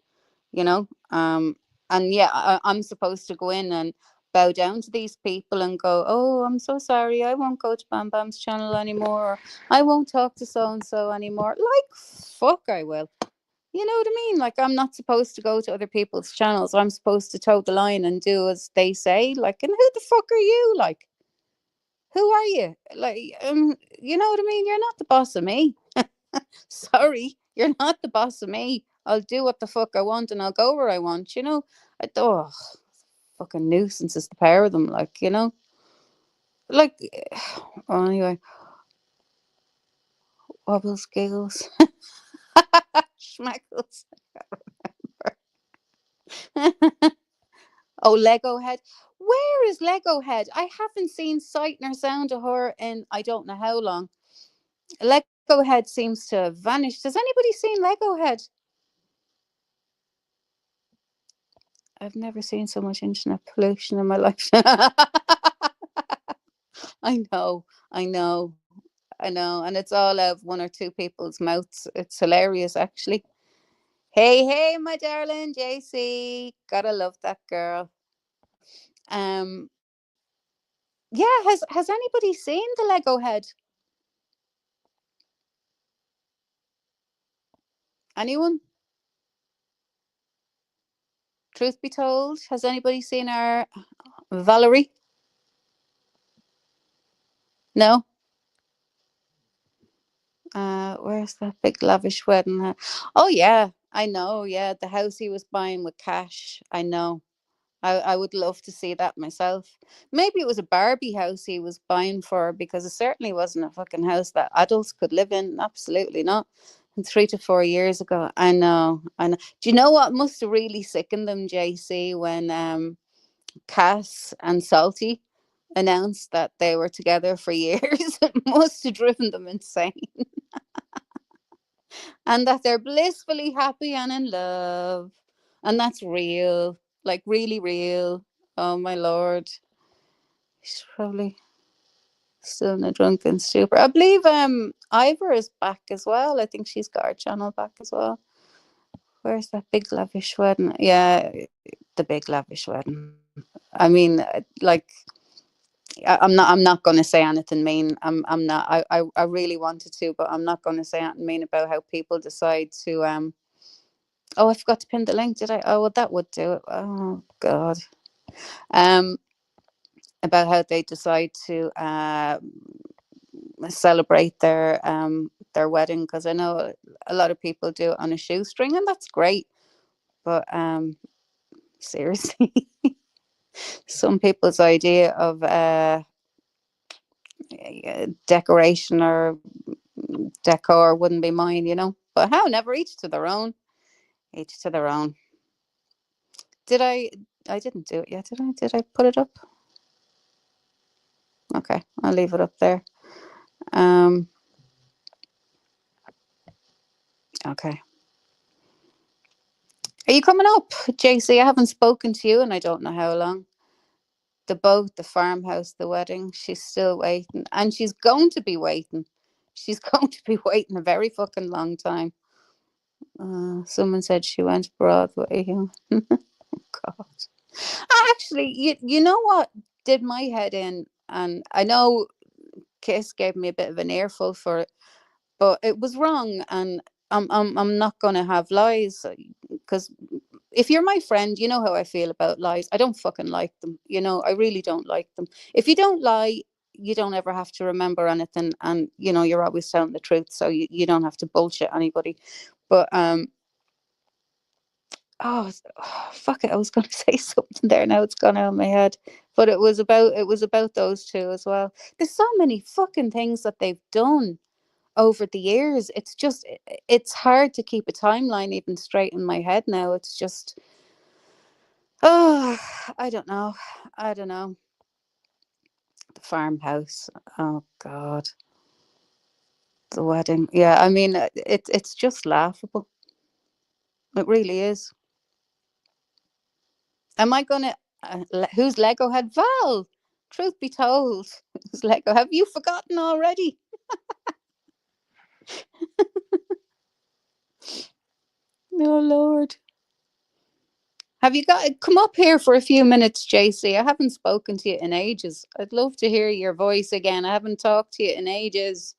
you know. And yeah, I'm supposed to go in and bow down to these people and go, oh, I'm so sorry, I won't go to Bam Bam's channel anymore, or I won't talk to so and so anymore. Like, fuck, I will. You know what I mean? Like, I'm not supposed to go to other people's channels. I'm supposed to toe the line and do as they say. Like, and who the fuck are you? Like, who are you? Like, you know what I mean? You're not the boss of me. Sorry, you're not the boss of me. I'll do what the fuck I want and I'll go where I want, oh, fucking nuisance is the pair of them, like, oh, anyway, wobbles, giggles, schmackles. Oh, Lego Head. Where is Lego Head? I haven't seen sight nor sound of her in I don't know how long. Lego Head seems to have vanished. Has anybody seen Lego Head? I've never seen so much internet pollution in my life. I know, I know, I know. And it's all out of one or two people's mouths. It's hilarious, actually. Hey, hey, my darling JC. Gotta love that girl. Um, yeah, has anybody seen the Lego Head? Anyone? Truth be told, has anybody seen our Valerie? No? Where's that big lavish wedding? Oh yeah, I know. Yeah, the house he was buying with cash. I know. I would love to see that myself. Maybe it was a Barbie house he was buying for, because it certainly wasn't a fucking house that adults could live in. Absolutely not. And 3 to 4 years ago, I know, I know. Do you know what must have really sickened them, JC, when Cass and Salty announced that they were together for years? It must have driven them insane. And that they're blissfully happy and in love. And that's real, like really real. Oh my lord. She's probably still in a drunken stupor. I believe Ivor is back as well. I think she's got her channel back as well. Where's that big lavish wedding? Yeah, the big lavish wedding. I mean, like, I'm not going to say anything mean. I'm not. I really wanted to, but I'm not going to say anything mean about how people decide to. Oh, I forgot to pin the link. Did I? Oh, well, that would do it. Oh God. Um, about how they decide to celebrate their wedding, because I know a lot of people do it on a shoestring, and that's great. But seriously, some people's idea of decoration or decor wouldn't be mine, you know. But how? Never, each to their own. Each to their own. Did I? I didn't do it yet, did I? Did I put it up? Okay, I'll leave it up there. Um. Okay. Are you coming up, JC? I haven't spoken to you and I don't know how long. The boat, the farmhouse, the wedding. She's still waiting, and she's going to be waiting. She's going to be waiting a very fucking long time. Someone said she went Broadway. God. Actually, you know what did my head in, and I know Kiss gave me a bit of an earful for it, but it was wrong, and I'm not gonna have lies, because if you're my friend, you know how I feel about lies. I don't fucking like them. You know, I really don't like them. If you don't lie, you don't ever have to remember anything, and you know you're always telling the truth, so you don't have to bullshit anybody. But oh, fuck it, I was going to say something there. Now it's gone out of my head. But it was about those two as well. There's so many fucking things that they've done over the years. It's just it's hard to keep a timeline even straight in my head now. It's just oh, I don't know. I don't know. The farmhouse. Oh God. The wedding. Yeah, I mean it's just laughable. It really is. Am I gonna? Whose Lego had Val? Truth be told, whose Lego? Have you forgotten already? No, Lord. Have you got come up here for a few minutes, JC? I haven't spoken to you in ages. I'd love to hear your voice again. I haven't talked to you in ages.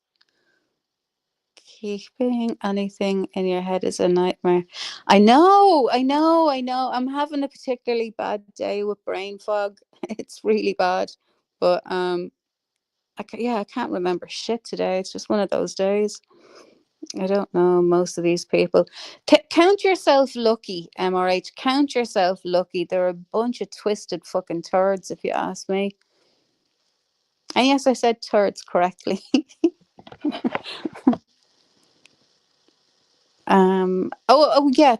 Keeping anything in your head is a nightmare. I know, I know, I know. I'm having a particularly bad day with brain fog. It's really bad. But yeah, I can't remember shit today. It's just one of those days. I don't know most of these people. Count yourself lucky, MRH. Count yourself lucky. They're a bunch of twisted fucking turds, if you ask me. And yes, I said turds correctly. Oh yeah.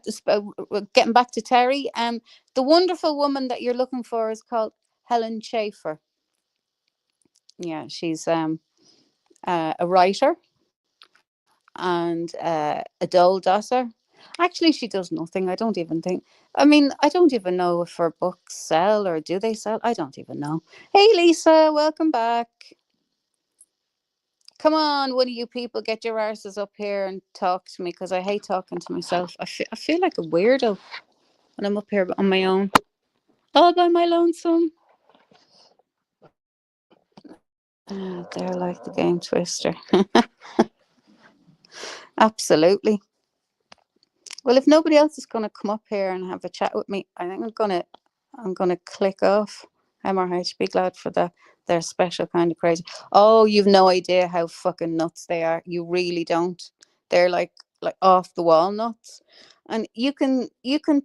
Getting back to Terry. The wonderful woman that you're looking for is called Helen Schaefer. Yeah, she's a writer and a dole dosser. Actually, she does nothing. I don't even think. I mean, I don't even know if her books sell or do they sell. I don't even know. Hey, Lisa, welcome back. Come on, one of you people, get your arses up here and talk to me, because I hate talking to myself. I feel like a weirdo when I'm up here on my own, all by my lonesome. They're like the game Twister. Absolutely. Well, if nobody else is going to come up here and have a chat with me, I think I'm gonna click off MRH. Be glad for that. They're special kind of crazy. Oh, you've no idea how fucking nuts they are. You really don't. They're like off the wall nuts. And you can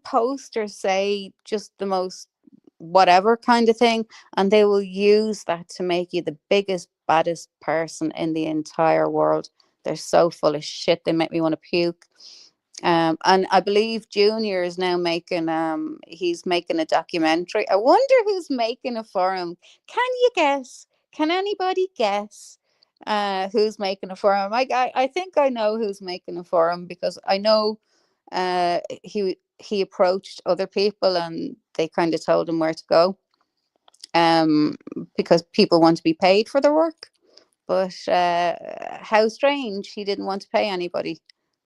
post or say just the most whatever kind of thing, and they will use that to make you the biggest, baddest person in the entire world. They're so full of shit. They make me want to puke. And I believe Junior is now making he's making a documentary. I wonder who's making it for him. Can you guess? Can anybody guess who's making it for him? I think I know who's making it for him, because I know he approached other people and they kind of told him where to go. Um because people want to be paid for their work. But how strange, he didn't want to pay anybody,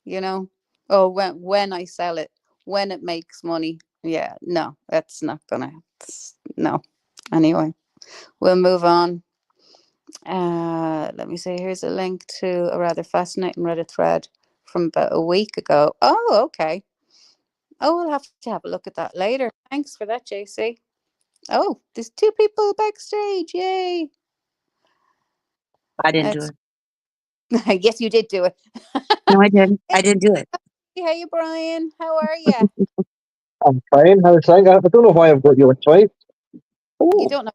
you know. Oh, when I sell it, when it makes money. Yeah, no, that's not gonna. No. Anyway, we'll move on. Let me see. Here's a link to a rather fascinating Reddit thread from about a week ago. Oh, okay. Oh, we'll have to have a look at that later. Thanks for that, JC. Oh, there's two people backstage. Yay. I didn't do That's it. yes, you did do it. No, I didn't. Hey, I didn't do it. hey, Brian. How are you? I'm fine. How's things? I don't know why I've got you on twice. You Oh, don't know.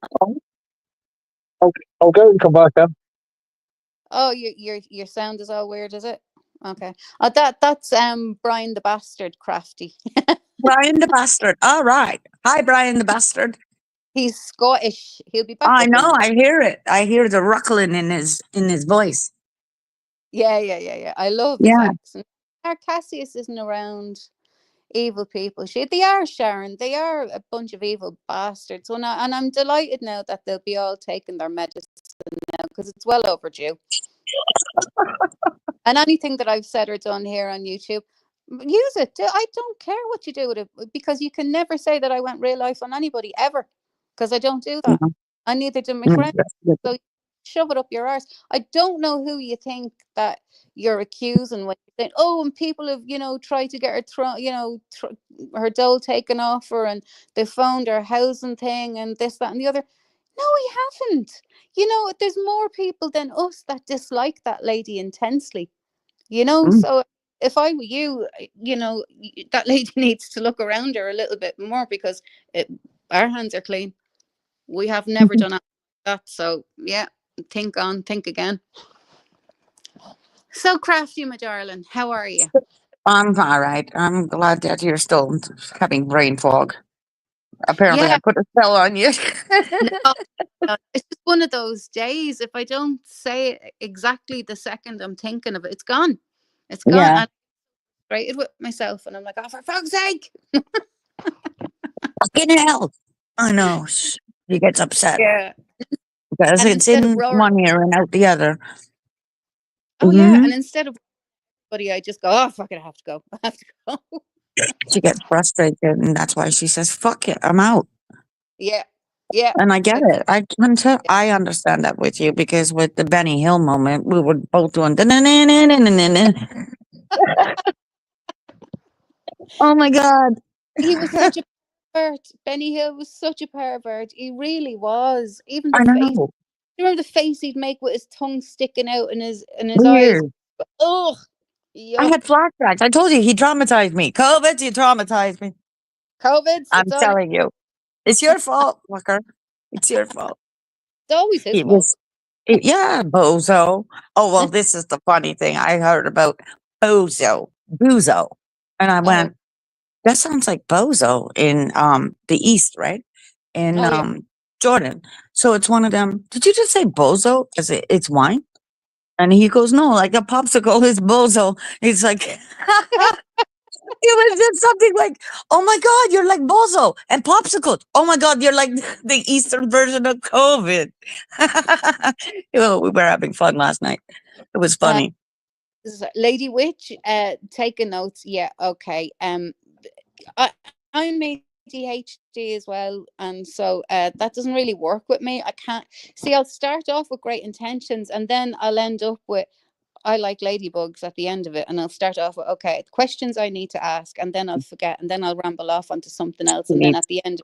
I'll, I'll go and come back then. Oh, your sound is all weird, is it? Okay. Oh, that's Brian the Bastard Crafty. Brian the Bastard. All right. Hi, Brian the Bastard. He's Scottish. He'll be back I up know. in. I hear it. I hear the ruckling in his voice. Yeah. I love his Yeah. accent. Our Cassius isn't around. Evil people. They are, Sharon. They are a bunch of evil bastards. And I'm delighted now that they'll be all taking their medicine now, because it's well overdue. And anything that I've said or done here on YouTube, use it. I don't care what you do with it, because you can never say that I went real life on anybody ever, because I don't do that. No, And neither do my no, friends. that's good. So shove it up your arse. I don't know who you think that you're accusing when you think, oh, and people have, tried to get her, her doll taken off her, and they found her housing thing and this, that, and the other. No, we haven't. There's more people than us that dislike that lady intensely. Mm, So if I were you, that lady needs to look around her a little bit more, because our hands are clean. We have never mhm. done that. So yeah, think again. So Crafty, my darling, how are you? I'm all right. I'm glad that you're still having brain fog. Apparently, I Yeah, put a spell on you. no, it's just one of those days. If I don't say it exactly the second I'm thinking of it, it's gone. It's gone. Yeah. And I'm frustrated with myself, and I'm like, oh, for fuck's sake. Fucking hell. I know. He gets upset Yeah. because And it's instead of in roaring, one ear and out the other. oh yeah, and Hmm. instead of everybody, I just go, oh fuck it, I have to go. I have to go. She gets frustrated, and that's why she says, "Fuck it, I'm out." Yeah, yeah. And I get It's it. I can tell. yeah. I understand that with you because with the Benny Hill moment, we were both doing. "Da-na-na-na-na-na-na." Oh my god! He was such a pervert. Benny Hill was such a pervert. He really was. Even the I face. know. You remember the face he'd make with his tongue sticking out and his eyes? Weird. Ugh, I yuck. had flashbacks. I told you he traumatized me. COVID, you traumatized me. COVID's. I'm It's all. telling you, it's your fault, fucker. It's your fault. It's always his It fault. was, yeah, bozo. Oh well, this is the funny thing I heard about bozo, and I Oh, went, that sounds like bozo in the East, right? In oh yeah. Jordan. So it's one of them. Did you just say bozo? Because it's wine? And he goes, no, like a popsicle is bozo. He's like, it was just something like, oh my God, you're like bozo and popsicle. Oh my God, you're like the Eastern version of COVID. Well, we were having fun last night. It was Uh, funny. Lady Witch. Taking notes. Yeah. Okay. I I'm ADHD as well, and so that doesn't really work with me. I can't see. I'll start off with great intentions, and then I'll end up with I like ladybugs at the end of it, and I'll start off with, okay, questions I need to ask, and then I'll forget, and then I'll ramble off onto something else, You and then need at the end,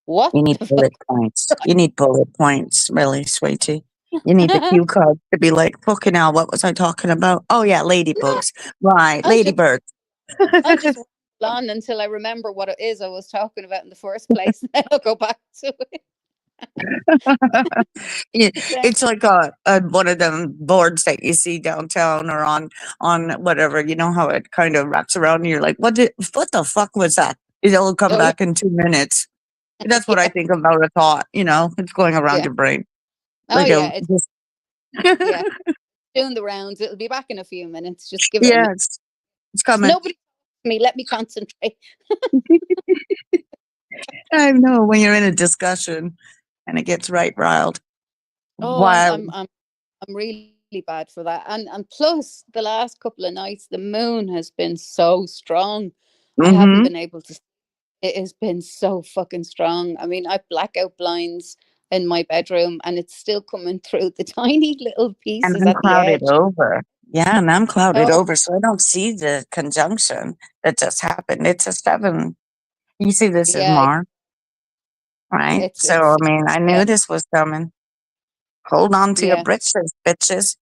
what you need the bullet points. You need bullet points, really, sweetie. You need the fuck? cue card to be like, fucking hell, what was I talking about? Oh yeah, No, ladybugs. Right, I'll just ladybirds. I'll just ramble on until I remember what it is I was talking about in the first place, and then I'll go back to it. Yeah, Then, it's like one of them boards that you see downtown or on whatever. You know how it kind of wraps around. And you're like, what the fuck was that? It'll come oh yeah, back in 2 minutes. That's what I yeah, think about a thought. It's going around yeah, your brain oh like yeah, a it's just yeah, doing the rounds. It'll be back in a few minutes. Just give it a yeah, minute. it's coming. Nobody me. Let me concentrate. I know when you're in a discussion and it gets right riled. Oh, I'm Wow. I'm I'm I'm really bad for that. And plus the last couple of nights the moon has been so strong. I haven't Mm-hmm. been able to it has been so fucking strong. I mean, I've blackout blinds in my bedroom and it's still coming through the tiny little And pieces I'm at the clouded edge. over. Yeah, and I'm clouded Oh, over, so I don't see the conjunction that just happened. It's a 7. You see, this is yeah, Mars, right? So, I it's mean, I yeah, knew this was coming. Hold on to your yeah. britches, bitches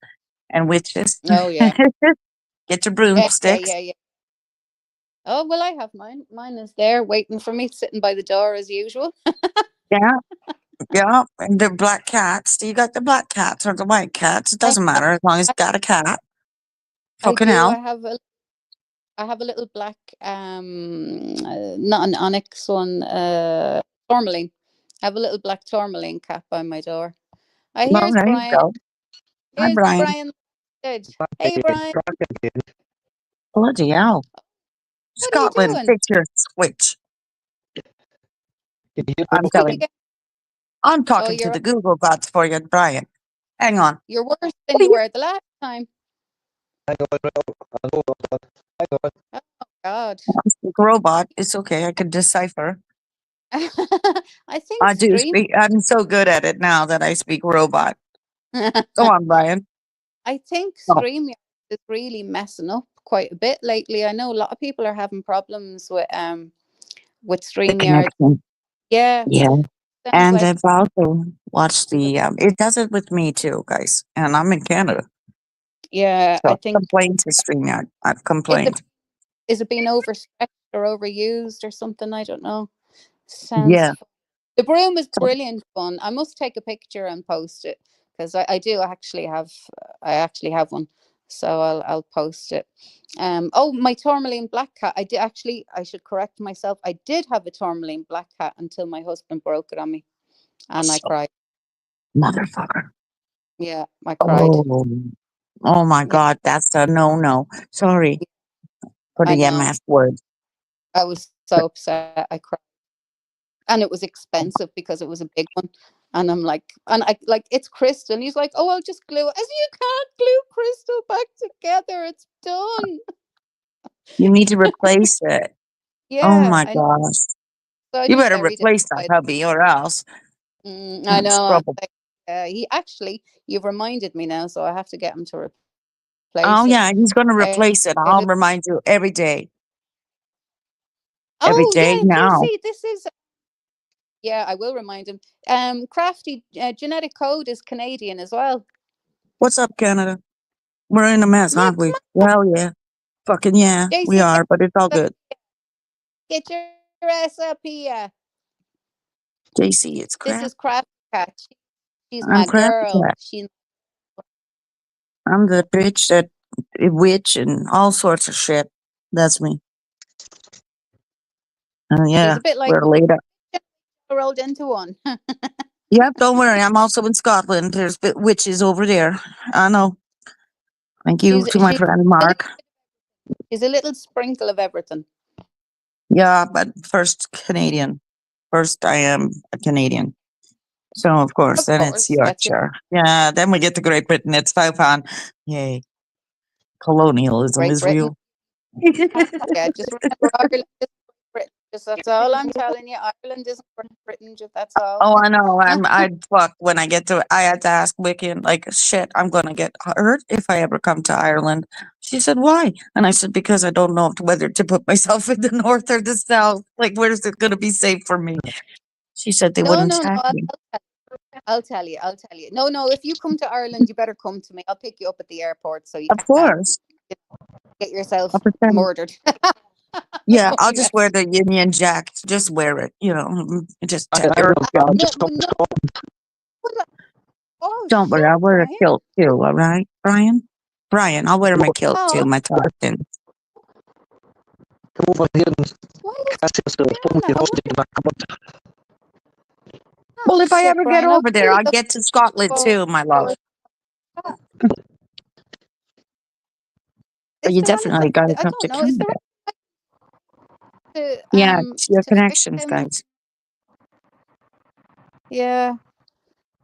and witches. Oh yeah. Get your Yeah, yeah, broomsticks. yeah, yeah. Oh, well, I have mine. Mine is there waiting for me, sitting by the door as usual. Yeah, yeah. And the black cats. Do you got the black cats or the white cats? It I doesn't have, matter as long as I, you got a cat. I Fucking do. hell. I have a little black, not an onyx one, tourmaline. I have a little black tourmaline cat by my door. Well, Here's there you Brian. go. Hi, Here's Brian. Brian. Good. Hey, Brian. Bloody hell. What are you Scotland, doing? fix your switch. I'm Did you telling you. get? I'm Oh, talking to the Google bots for you, Brian. Hang on. you're worse than What are you you were the last time. Oh God. I speak robot? It's okay. I can decipher. I think I do stream. speak. I'm so good at it now that I speak robot. Go on, Brian. I think Oh, StreamYard is really messing up quite a bit lately. I know a lot of people are having problems with the StreamYard. connection. Yeah, Yeah. sounds And like I've also watched people. it does it with me too, guys. And I'm in Canada. Yeah, So I I've think complained to StreamYard. I've is it complained. is it being overstretched or overused or something? I don't know. Yeah. Sounds The broom is So brilliant fun. I must take a picture and post it because I do I actually have one. So I'll post it. Oh, my tourmaline black cat. I should correct myself. I did have a tourmaline black cat until my husband broke it on me and I cried. motherfucker. Yeah, I cried. Oh, oh my Yeah, God. That's a no. Sorry for I the know. MF word. I was so upset. I cried. And it was expensive because it was a big one. And I'm like, and I like it's crystal. And he's like, oh, I'll just glue it. I said, you can't glue crystal back together. It's done. You need to replace it. Oh Yeah, my gosh. so I You just better buried it. replace that hubby or else I it's know. trouble. He actually, you've reminded me now, so I have to get him to Oh replace it. yeah, he's gonna Uh, replace it. it I'll is, remind you every day. Every oh day yeah, now. Casey, this is yeah. I will remind him. Crafty genetic code is Canadian as well. What's up, Canada? We're in a mess, Yeah, aren't come we? on, Well, yeah. Fucking yeah, we JC, are, but it's all good. get your ass up here. JC, it's This crap. is Crafty Cat. She's I'm my crap at girl. that. I'm the bitch that witch and all sorts of shit. That's me. She's Yeah, a bit like we're laid up. rolled into one. Yep, don't worry. I'm also in Scotland. There's witches over there. I know. Thank you she's to my she's friend a little, Mark. she's a little sprinkle of everything. Yeah, but first Canadian. First, I am a Canadian. So, of course, Of then it's course, that's your Yorkshire. Yeah, then we get to Great Britain. It's Faupan. Yay. Colonialism Great is Britain. real. Yeah, just remember Ireland is Great Britain. Just that's all I'm telling you. Ireland isn't Great Britain. Just that's all. Oh, I know. I'd fuck when I get to it. I had to ask Wiccan, like, shit, I'm gonna get hurt if I ever come to Ireland. She said, why? And I said, because I don't know whether to put myself in the north or the south. Like, where's it gonna be safe for me? She said they No, wouldn't no, no. attack me. I'll tell you. I'll tell you. No, no. If you come to Ireland, you better come to me. I'll pick you up at the airport so you Of can't course. get yourself I'll pretend. murdered. Yeah, No, I'll yeah. just wear the Union Jack. Just wear it, just I tell don't her. know, I'm No, just going no. to Oh Don't worry, shit, I'll wear a Brian. kilt too, all right, Brian? Brian, I'll wear my kilt too, Oh, my tartan. come over here and why is catch us the he phone, doing that? you I know, wonder. sticking back up. Oh Well, if I shit, ever get Brian. I over there, really I'll thought get to Scotland you too, my were love. like that. But Is you there any way? definitely got to I come don't to know. Is there Canada. any way Yeah, it's your to fix connections, him? guys. Yeah.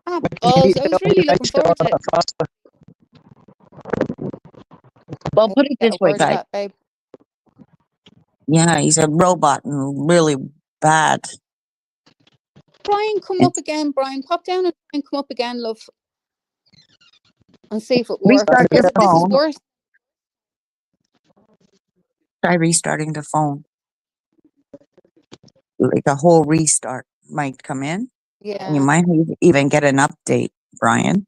Ah, Can you balls. I tell was me really looking next door forward to it. faster? Well, Oh, put it yeah, this way, where's guys. that, babe? Yeah, he's a robot and really bad. Brian, come And up again. Brian, pop down and come up again, love, and see if it works. restart your Because this is phone. worse. Try restarting the phone. Like a whole restart might come in. And you Yeah. might even get an update, Brian.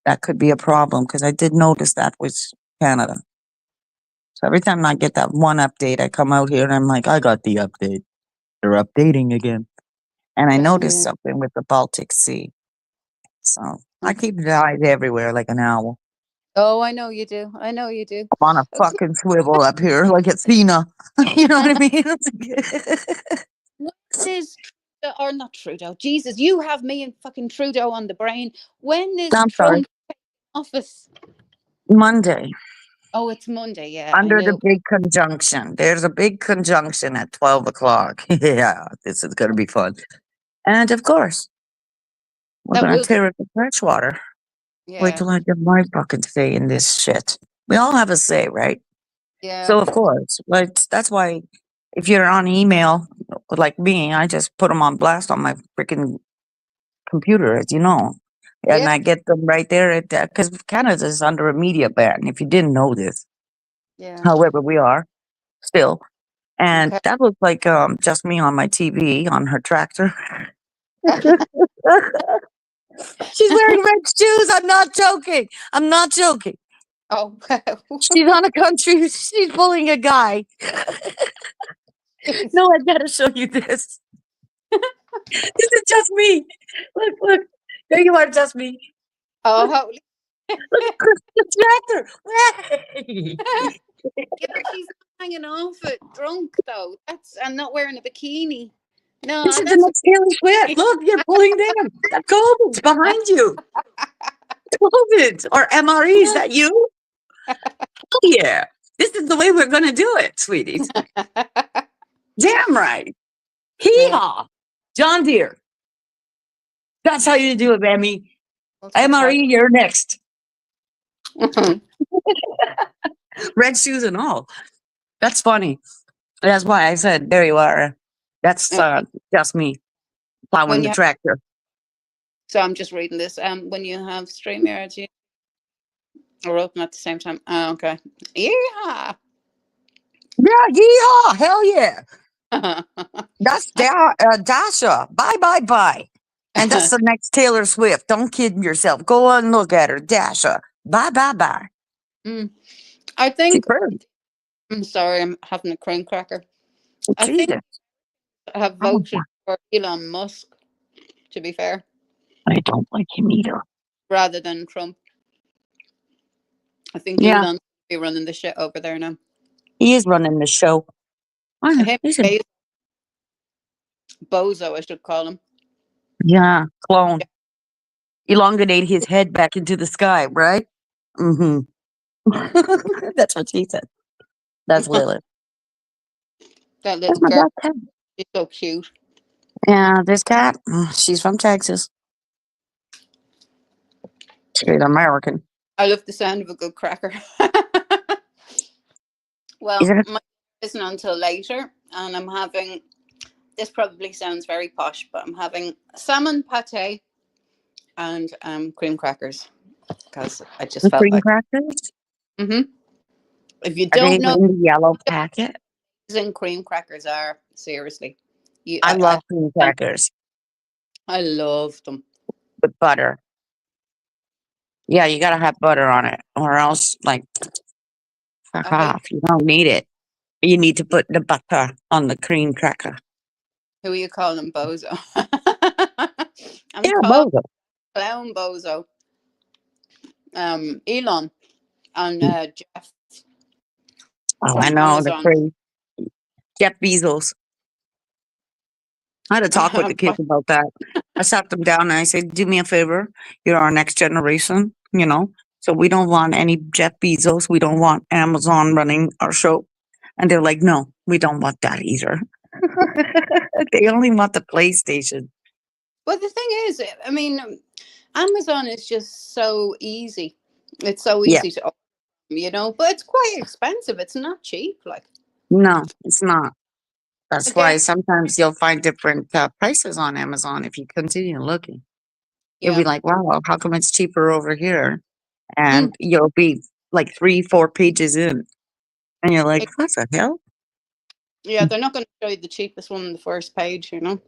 That could be a problem because I did notice that with Canada. So every time I get that one update, I come out here and I'm like, I got the update. They're updating again. And I noticed Yeah. something with the Baltic Sea. So I keep the eyes everywhere like an owl. Oh, I know you do. I know you do. I'm on a fucking swivel up here like Athena. You know what I mean? When is Trudeau, or not Trudeau? Jesus, you have me and fucking Trudeau on the brain. When is I'm sorry. Trump office? Monday, Oh, it's Monday. Yeah, I under the knew. big conjunction. There's a big conjunction at 12 o'clock. Yeah, this is going to be fun. And of course, we're That going to will be. tear up the freshwater. Wait Yeah. till I get my fucking say in this shit. We all have a say, right? Yeah. So of course, like that's why if you're on email like me, I just put them on blast on my freaking computer, as you know, and Yeah. I get them right there at because Canada is under a media ban. If you didn't know this, Yeah. however, we are still, and Okay. that was like just me on my TV on her tractor. She's wearing red shoes. I'm not joking. I'm not joking. Oh. She's on a country. She's pulling a guy. Jeez. No, I gotta show you this. This is just me. Look, look. There you are, just me. Oh, Look, holy. look at the tractor. Hey. Yeah, but she's not hanging off it drunk though. That's and not wearing a bikini. This No, is the that's next Taylor Swift. Look, you're pulling them. That COVID's behind you. COVID or MRE, is that you? Oh, yeah. This is the way we're going to do it, sweeties. Damn right. yeah. Hee-haw. John Deere. That's how you do it, Emmy. MRE, you're next. Red shoes and all. That's funny. That's why I said, there you are. That's just me plowing When the you tractor. so I'm just reading this. When you have StreamYard, you are open at the same time. Oh, okay. Yeah. Yeah, yeehaw. Hell yeah. That's Dasha. Bye, bye, bye. And that's the next Taylor Swift. Don't kid yourself. Go and look at her. Dasha. Bye, bye, bye. I think. Superb. I'm sorry. I'm having a cream cracker. I think Jesus. I have Oh, voted for Elon Musk. To be fair, I don't like him either. rather than Trump. I think Yeah, Elon be running the shit over there now. he is running the show. Him, He's a Bozo, I should call him. yeah, clone. Elongate his head back into the sky, right? Mm-hmm. That's what she said. That's Lilith. That That's little my girl, black cat. she's so cute. Yeah, this cat, she's from Texas. She's American. I love the sound of a good cracker. Is Well, it? my isn't until later. and I'm having. This probably sounds very posh, but I'm having salmon pate and cream crackers because I just The felt cream like. crackers? Hmm. If you Are they don't in know the yellow packet? what amazing cream crackers are, seriously, you, I I, love cream I, crackers I love them. with butter. Yeah, you gotta have butter on it, or else, like, fuck I hate. off. You don't need it. You need to put the butter on the cream cracker. Who are you calling bozo? I'm Yeah, talking both. clown bozo. Elon and Jeff Oh, I from know the Amazon. crazy Jeff Bezos. I had to talk with the kids But about that. I sat them down and I said, "Do me a favor. You're our next generation. You know, so we don't want any Jeff Bezos. We don't want Amazon running our show." And they're like, "No, we don't want that either." They only want the PlayStation. the thing is, I mean, Amazon is just so easy. It's so Yeah, easy to own, but it's quite expensive. It's not cheap. Like no, it's not. That's why again, sometimes you'll find different prices on Amazon if you continue looking. You'll be yeah. like, "Wow, how come it's cheaper over here?" Mm, And you'll be like 3, 4 pages in, and you're like, "What the hell?" yeah, they're not going to show you the cheapest one on the first page. You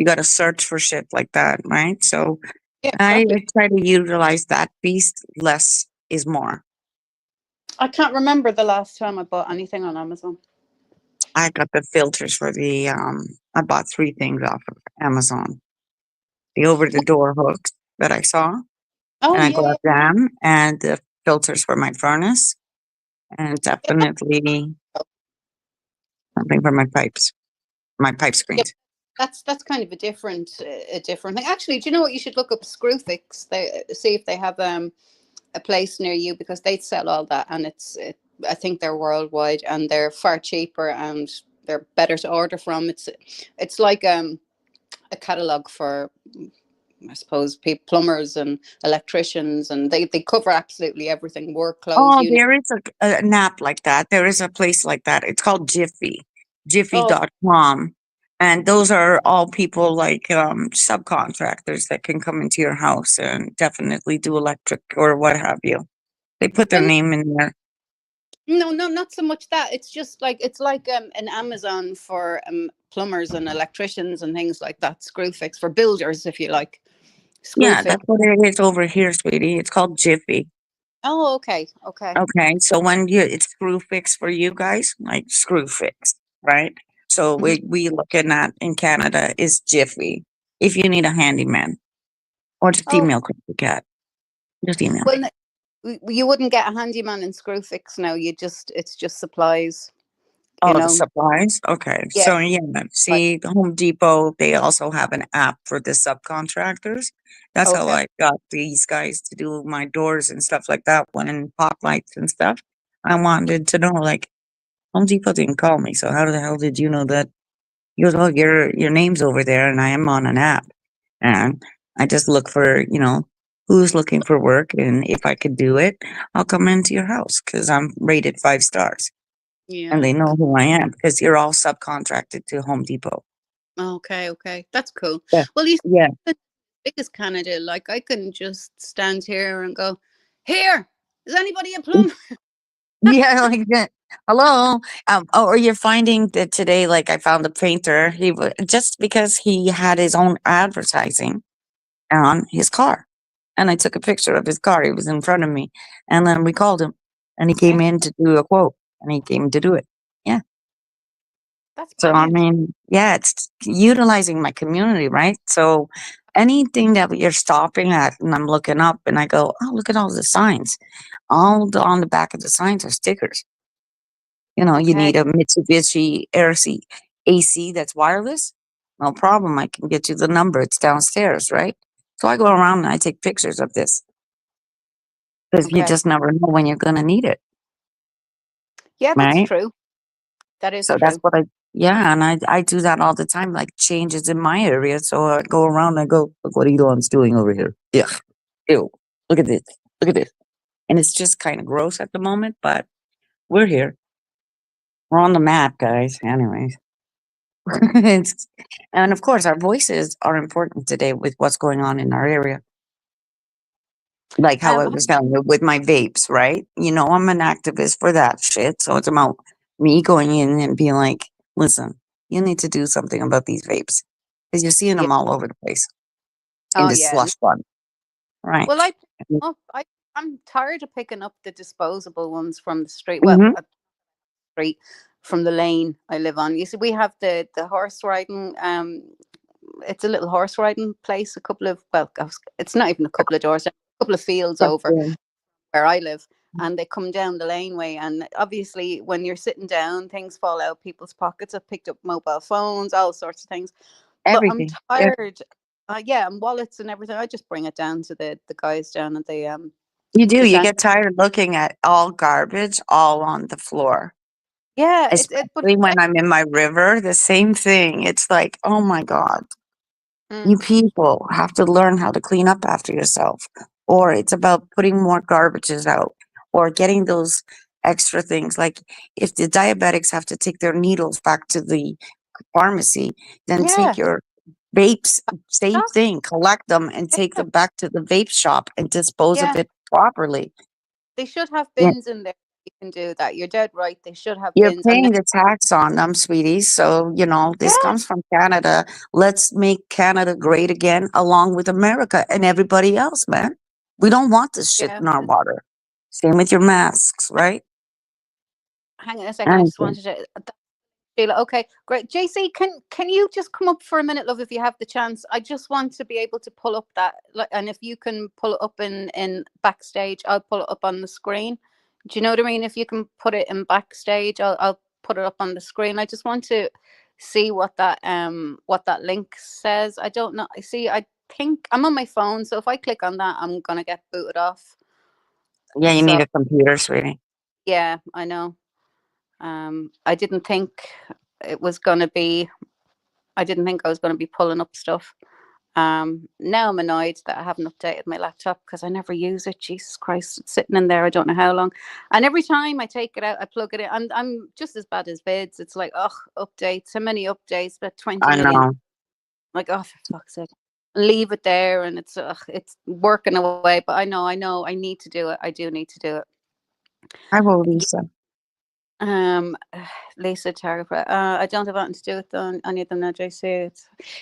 got to search for shit like that, right? So Yeah, I exactly. try to utilize that piece. Less is more. I can't remember the last time I bought anything on Amazon. I got the filters for the. I bought 3 things off of Amazon. The over the door hooks that I saw, Oh and I yeah, yeah. grabbed them, and the filters for my furnace, and Yeah, that's, definitely something for my pipe yeah, screens. that's kind of a different thing. Actually, do you know what? You should look up Screwfix. They see if they have a place near you because they sell all that, and I think they're worldwide and they're far cheaper and they're better to order from. It's like a catalog for, I suppose, plumbers and electricians, and they cover absolutely everything: work clothes, Oh, unit. there is an app like that. There is a place like that. It's called Jiffy, Oh, jiffy.com. And those are all people like subcontractors that can come into your house and definitely do electric or what have you. They put their well, name in there. no, no, not so much that. It's just like it's like an Amazon for plumbers and electricians and things like that. Screwfix for builders, if you like. Yeah, Screwfix. that's what it is over here, sweetie. It's called Jiffy. Oh, okay, okay. Okay, so when it's screw fix for you guys, like screw fix, right? So Hmm. we looking at in Canada is Jiffy. If you need a handyman or just Oh, email cat, just email well, me. you wouldn't get a handyman in Screwfix now. It's just supplies. You Oh, the know. supplies? Okay. Yeah. So yeah, But see the Home Depot, they also have an app for the subcontractors. That's how okay. I got these guys to do my doors and stuff like that when pop lights and stuff. I wanted to know, like, Home Depot didn't call me, so how the hell did you know that? He goes, "Oh, your name's over there, and I am on an app, and I just look for who's looking for work, and if I could do it, I'll come into your house because I'm rated 5 stars, and Yeah. they know who I am because you're all subcontracted to Home Depot." Okay. Okay. That's cool. Yeah, Well, you yeah, see, big as Canada, like I can just stand here and go, "Here, is anybody a plumber?" yeah, like that. Hello, or you're finding that today, like I found a painter. Just because he had his own advertising on his car. And I took a picture of his car. He was in front of me. And then we called him and he came That's in to do a quote and he came to do it. Yeah. that's So, I brilliant. mean, yeah, it's utilizing my community, right? So, anything that you're stopping at and I'm looking up and I go, "Oh, look at all the signs." On the back of the signs are stickers. You Okay. need a Mitsubishi AC that's wireless. No problem. I can get you the number. It's downstairs, right? So I go around and I take pictures of this because you Okay. just never know when you're going to need it, Yeah, that's right? true. That is So that's true. what yeah, and I do that all the time, like changes in my area. So I go around and I go, "Look what Elon's doing over here. Yeah, ew, look at this, look at this." And it's just kind of gross at the moment, but we're here. We're on the map, guys. Anyways. It's- and of course, our voices are important today with what's going on in our area. Like how I Um, was telling you with my vapes, right? You know, I'm an activist for that shit. So it's about me going in and being like, listen, you need to do something about these vapes because you're seeing yeah. them all over the place in Oh the yeah. slush fund, right? Well, I'm tired of picking up the disposable ones from the street. Well, Mm-hmm. street from the lane I live on. You see, we have the horse riding. It's a little horse riding place. A couple of it's not even a couple of doors, a couple of fields But, over where I live, and they come down the laneway. And obviously, when you're sitting down, things fall out people's pockets. I've picked up mobile phones, all sorts of things. But I'm everything. Yeah. tired. Yeah, and wallets and everything. I just bring it down to the guys down at You do. the You center. get tired of looking at all garbage all on the floor. Yeah, but Especially when I'm in my river, the same thing. It's like, oh my God, mm, you people have to learn how to clean up after yourself. Or it's about putting more garbages out or getting those extra things. Like if the diabetics have to take their needles back to the pharmacy, then yeah, take your vapes, same that, thing, collect them and take yeah, them back to the vape shop and dispose of yeah. it properly. They should have bins in there. You can do that. You're dead right. They should have You're bins, and then paying the tax on them, sweeties. So, this yeah, comes from Canada. Let's make Canada great again, along with America and everybody else, man. We don't want this shit yeah. in our water. Same with your masks, right? Hang on a second. I just Anything. wanted to. Sheila, okay, great. JC, can you just come up for a minute, love, if you have the chance? I just want to be able to pull up that, like, and if you can pull it up in backstage, I'll pull it up on the screen. Do you know what I mean? If you can put it in backstage, I'll put it up on the screen. I just want to see what that link says. I don't know. See, I think I'm on my phone, so if I click on that, I'm gonna get booted off. Yeah, you So need a computer, sweetie. yeah, I know. I didn't think it was gonna be. I didn't think I was going to be pulling up stuff. Now I'm annoyed that I haven't updated my laptop because I never use it. Jesus Christ, it's sitting in there. I don't know how long. And every time I take it out, I plug it in. I'm just as bad as vids. It's like, oh, updates. How many updates? About 20 I million. know. Like, oh, for fuck's sake. Leave it there, and it's working away. But I know, I need to do it. I do need to do it. I will, Lisa. Um, Lisa Target. I don't have anything to do with any of them now, JC.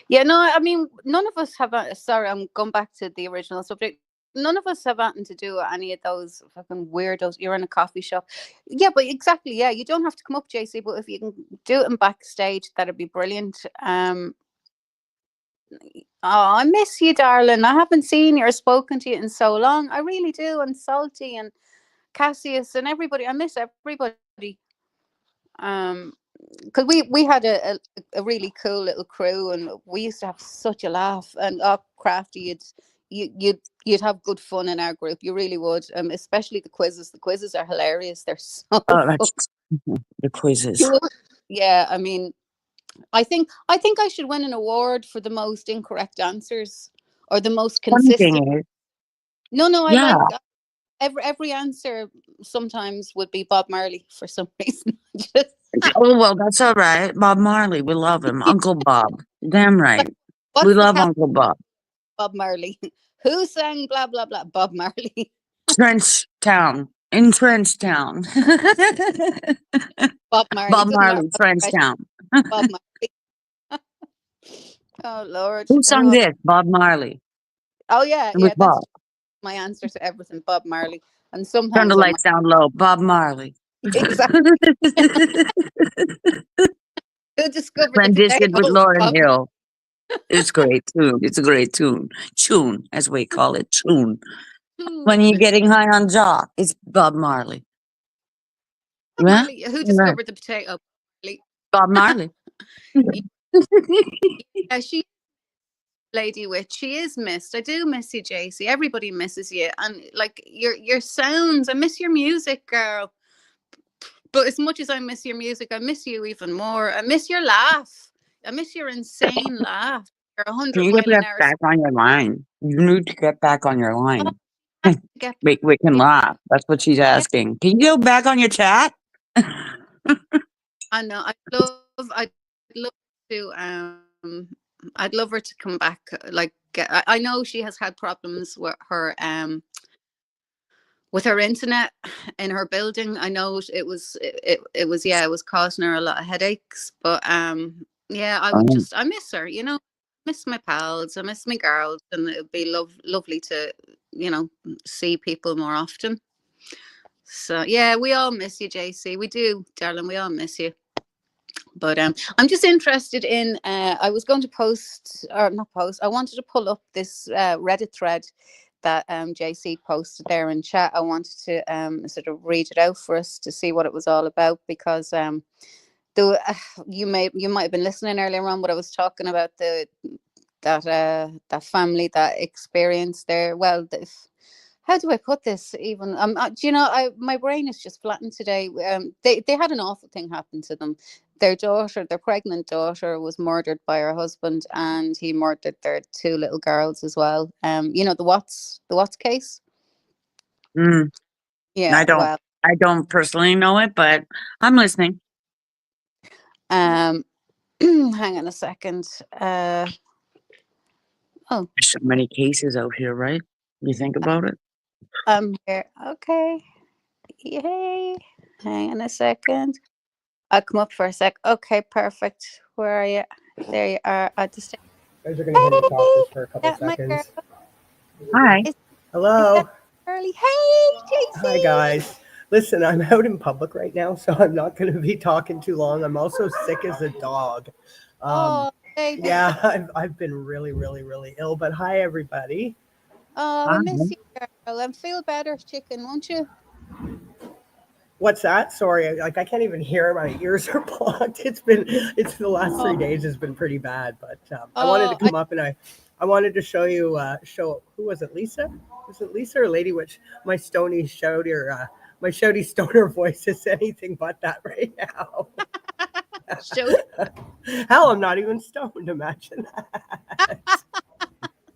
Yeah, no, I mean, none of us have. Sorry, I'm going back to the original subject. None of us have anything to do with any of those fucking weirdos. You're in a coffee shop. Yeah, but exactly. Yeah, you don't have to come up, JC, but if you can do it in backstage, that'd be brilliant. Oh, I miss you, darling. I haven't seen you or spoken to you in so long. I really do. And Salty and Cassius and everybody. I miss everybody. Um, because we had a really cool little crew, and we used to have such a laugh. And Crafty, you'd have good fun in our group. You really would. Especially the quizzes. The quizzes are hilarious. They're so Oh, fun. that's the quizzes. Yeah, I mean, I think I should win an award for the most incorrect answers or the most Funny consistent. thing is, No, I yeah. like every answer. Sometimes would be Bob Marley for some reason. Just Oh, well, that's all right. Bob Marley, we love him. Uncle Bob. Damn like, right. We what's the love cap? Uncle Bob. Bob Marley. Who sang blah blah blah? Bob Marley. Trench Town. In Trench Town. Bob Marley. Bob Doesn't matter Marley, what Trench profession. Town. Bob Marley. Oh Lord. Who sung this? Bob Marley. Oh yeah, It was yeah. That's Bob. my answer to everything. Bob Marley. And Turn the sometimes I might lights down low. Bob Marley. exactly who discovered the Rendition with potato. Lauren Bob. Hill. It's great tune. It's a great tune. Tune, as we call it. Tune. When you're Bob getting high on jaw, it's Bob Marley. Yeah? Marley. Who Right. discovered the potato? Marley. Bob Marley. Yeah, she Lady Witch. She is missed. I do miss you, JC. Everybody misses you, and like your sounds. I miss your music, girl. But as much as I miss your music, I miss you even more. I miss your laugh. I miss your insane laugh. You're a Can hundred you get mile an hour. back on your line? You need to get back on your Oh, line. I have to get We can yeah, laugh. That's what she's yeah. asking. Can you go back on your chat? I know. I love. to. I'd love her to come back. Like, I know she has had problems with her internet in her building. I know it was it was causing her a lot of headaches. But yeah, I miss her. You know, miss my pals. I miss my girls, and it'd be lovely to see people more often. So yeah, we all miss you, JC. We do, darling. We all miss you. But I'm just interested in. I was going to post or not post. I wanted to pull up this Reddit thread that JC posted there in chat. I wanted to sort of read it out for us to see what it was all about, because you might have been listening earlier on, but I was talking about that family that experienced their how do I put this even? Do you know, my brain is just flattened today. They had an awful thing happen to them. Their pregnant daughter, was murdered by her husband, and he murdered their two little girls as well. You know, the Watts case. Mm, Yeah, well, I don't personally know it, but I'm listening. hang on a second. There's so many cases out here, right? You think about it. I'm here. Okay. Yay. Hang on a second. I'll come up for a sec. Okay, perfect. Where are you? There you are. I just. You guys are going to hear me talk just for a couple seconds. Hi. Hello. Early. Hey, JC. Hi, guys. Listen, I'm out in public right now, so I'm not going to be talking too long. I'm also sick as a dog. Yeah, I've been really, really, really ill. But hi, everybody. Oh, I miss you, girl. And feel better, chicken, won't you? What's that? Sorry, I can't even hear. My ears are blocked. It's the last 3 days has been pretty bad. But I wanted to come up and I wanted to show you. Who was it? Lisa? Was it Lisa or Lady Witch? My stony shouty my shouty stoner voice is anything but that right now. Hell, I'm not even stoned. Imagine that.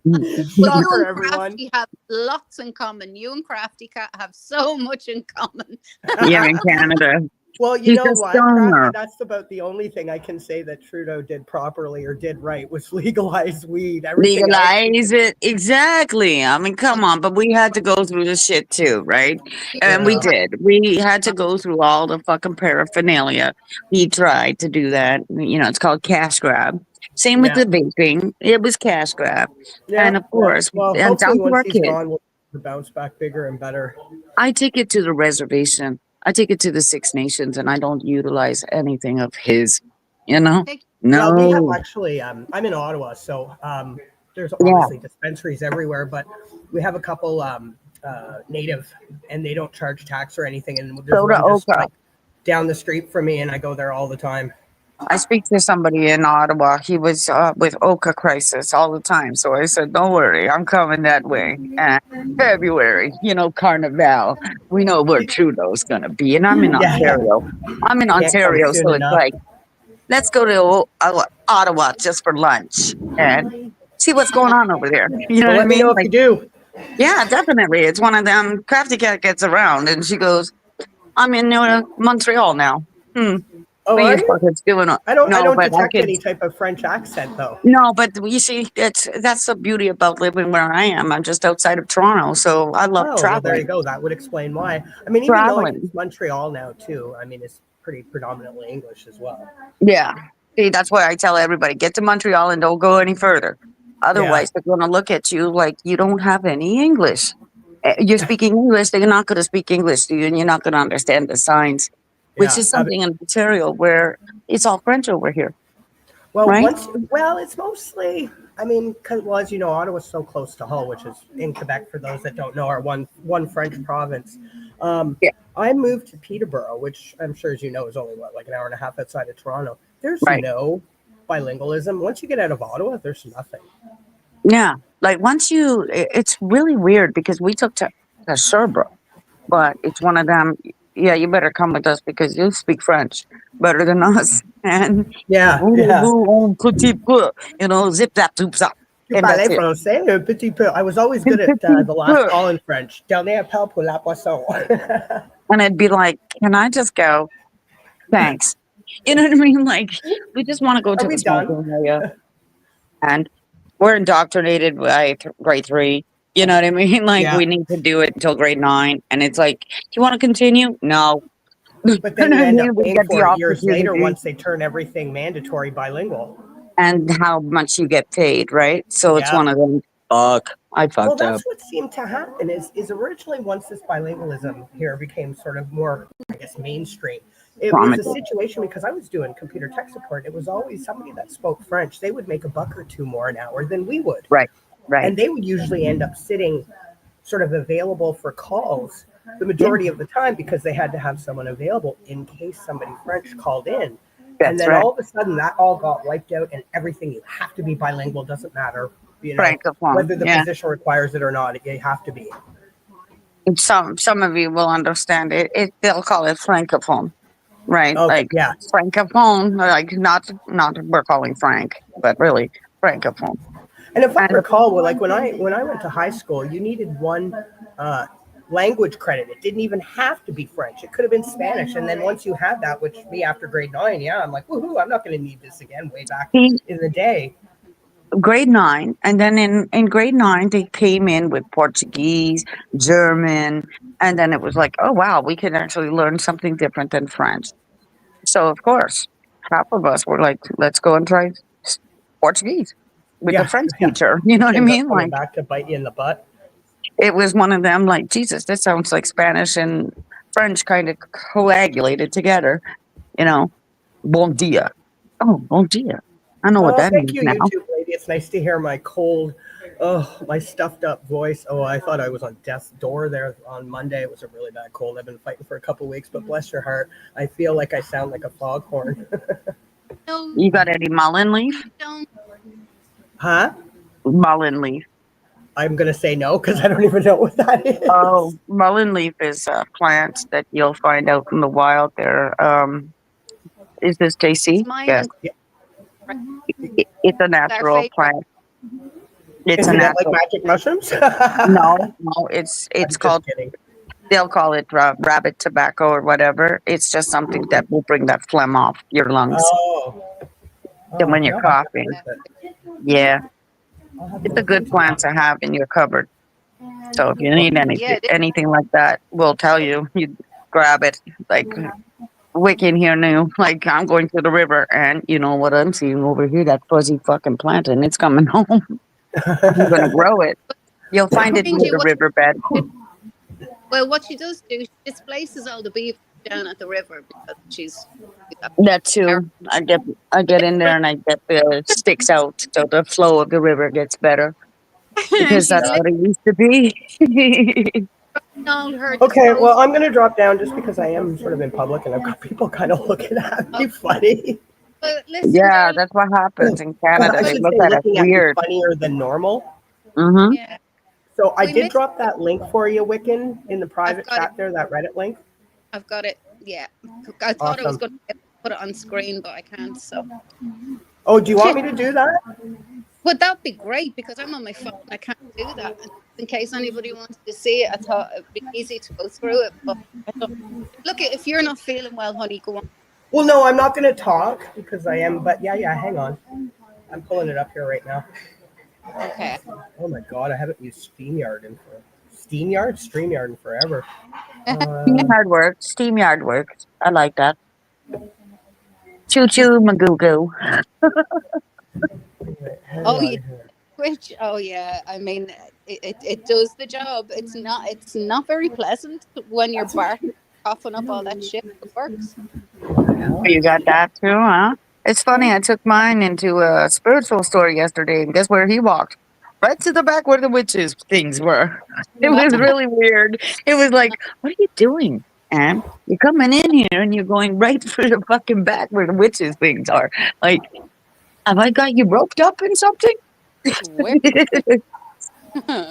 Well, you and everyone. Crafty have lots in common. You and Crafty Cat have so much in common. Yeah, in Canada. Well, you know what, Crafty, that's about the only thing I can say that Trudeau did properly or did right was legalize weed. Legalize it. Exactly. I mean, come on. But we had to go through the shit too, right? And we did. We had to go through all the fucking paraphernalia. He tried to do that. You know, it's called cash grab. Same with the vaping. It was cash grab. Yeah, and of course, well, and hopefully down to our once he's kids. gone, we'll bounce back bigger and better. I take it to the reservation. I take it to the Six Nations, and I don't utilize anything of his, you know? No. Well, we have actually, I'm in Ottawa, so there's obviously dispensaries everywhere, but we have a couple native, and they don't charge tax or anything. And there's one just like down the street from me, and I go there all the time. I speak to somebody in Ottawa. He was with Oka crisis all the time. So I said, don't worry, I'm coming that way. February, you know, Carnival. We know where Trudeau's going to be. And I'm in Ontario. I'm in Ontario. So it's like, let's go to Ottawa just for lunch and see what's going on over there. You know what I mean? Let me know if you do. Yeah, definitely. It's one of them. Crafty Cat gets around and she goes, I'm in Montreal now. Oh, are you? I don't detect any type of French accent, though. No, but you see, that's the beauty about living where I am. I'm just outside of Toronto, so I love traveling. Well, there you go. That would explain why. I mean, even though it's Montreal now, too, I mean, it's pretty predominantly English as well. Yeah. See, that's why I tell everybody, get to Montreal and don't go any further. Otherwise, they're going to look at you like you don't have any English. You're speaking English, they're not going to speak English to you, and you're not going to understand the signs. Which is something in Ontario where it's all French over here. Well, it's mostly, I mean, as you know, Ottawa's so close to Hull, which is in Quebec, for those that don't know, our one French province. I moved to Peterborough, which I'm sure, as you know, is only, like an hour and a half outside of Toronto. There's no bilingualism. Once you get out of Ottawa, there's nothing. Yeah. Like it's really weird because we took to Sherbrooke, but it's one of them. Yeah, you better come with us because you speak French better than us. And petit peu, you know, zip zap zoop zap. Petit peu. I was always good at the last call in French. Dernier appel pour la boisson. And I'd be like, can I just go? Thanks. You know what I mean? Like, we just want to go Are to we the done? smoking area. And we're indoctrinated by grade 3. You know what I mean? Like, Yeah. we need to do it until grade 9. And it's like, do you want to continue? No. But then You know you what I end up mean? We paying get the for it years later opportunity. once they turn everything mandatory bilingual. And how much you get paid, right? So it's Yeah. one of them. Fuck. I Well, fucked that's up. what seemed to happen is originally once this bilingualism here became sort of more, I guess, mainstream. It was a Vomited. situation because I was doing computer tech support. It was always somebody that spoke French. They would make $1 or $2 more an hour than we would. Right. Right. And they would usually end up sitting sort of available for calls the majority of the time because they had to have someone available in case somebody French called in. And That's then right. all of a sudden that all got wiped out and everything, you have to be bilingual, doesn't matter, Francophone. whether the Yeah. position requires it or not, you have to be. Some of you will understand it. They'll call it francophone. Right. Okay, Like yeah. francophone, like not we're calling Frank, but really francophone. And if I And recall, well, like when I went to high school, you needed one language credit. It didn't even have to be French. It could have been Spanish. And then once you had that, which me after grade 9, yeah, I'm like, woohoo, I'm not going to need this again way back he in the day. grade 9, and then in grade 9 they came in with Portuguese, German, and then it was like, oh wow, we can actually learn something different than French. So of course, half of us were like, let's go and try Portuguese with the Yeah, French yeah. teacher. You know what I Ends up mean? coming Like, back to bite you in the butt. it was one of them, like, Jesus, this sounds like Spanish and French kind of coagulated together, you know. Bon dia. Oh, bon dia. I know what Oh, that thank means you, now. YouTube lady. It's nice to hear my cold, my stuffed up voice. Oh, I thought I was on death's door there on Monday. It was a really bad cold. I've been fighting for a couple weeks, but bless your heart, I feel like I sound like a foghorn. No, You got any mullein leaf? don't. Huh? Mullein leaf. I'm gonna say no because I don't even know what that is. Oh, mullein leaf is a plant that you'll find out in the wild there. Is this It's JC? mine Yes. and It's a our natural favorite. plant. It's a Isn't it like natural. magic mushrooms? No, it's I'm just called, kidding. they'll call it rabbit tobacco or whatever. It's just something that will bring that phlegm off your lungs. Oh, Then when okay. you're I'll have to coughing. look at- Yeah, I'll have to it's a look good into plant that. to have in your cupboard. So if you Okay. need Yeah, anything like that, we'll tell you. You grab it. Like Wiccan here knew. Like, I'm going to the river, and you know what I'm seeing over here? That fuzzy fucking plant, and it's coming home. I'm gonna grow it. You'll find it mind near you, the riverbed. what she does do, she displaces all the beef down at the river because she's That too. I get in there and I get the sticks out, so the flow of the river gets better because she's that's living what it used to be. all her Okay, well, disposal. I'm gonna drop down just because I am sort of in public and I've got people kind of looking at me funny. But listen, Yeah, darling, that's what happens in Canada. I They should look say at us looking at me weird. funnier than normal. Mm-hmm. yeah, So I we did miss. drop that link for you, Wiccan, in the I've private got it. chat there, that Reddit link. I've got it. Yeah, I thought I was Awesome. going to put it on screen, but I can't. So, Oh, do you want me to do that? but that'd be great because I'm on my phone. I can't do that. And in case anybody wanted to see it, I thought it'd be easy to go through it. But I don't. Look, if you're not feeling well, honey, go on. Well, no, I'm not gonna talk because I am, but yeah, hang on. I'm pulling it up here right now. Okay. Oh my god, I haven't used StreamYard in forever. Steamyard works. Steamyard works. I like that. Choo choo magoo. Hang Oh, on you here. Twitch. Oh yeah. I mean, it does the job. It's not very pleasant when you're barking, coughing up all that shit. It works. You got that too, huh? It's funny. I took mine into a spiritual store yesterday, and guess where he walked? Right to the back where the witches things were. It was really weird. It was like, what are you doing? And you're coming in here and you're going right for the fucking back where the witches things are. Like, have I got you roped up in something? Where?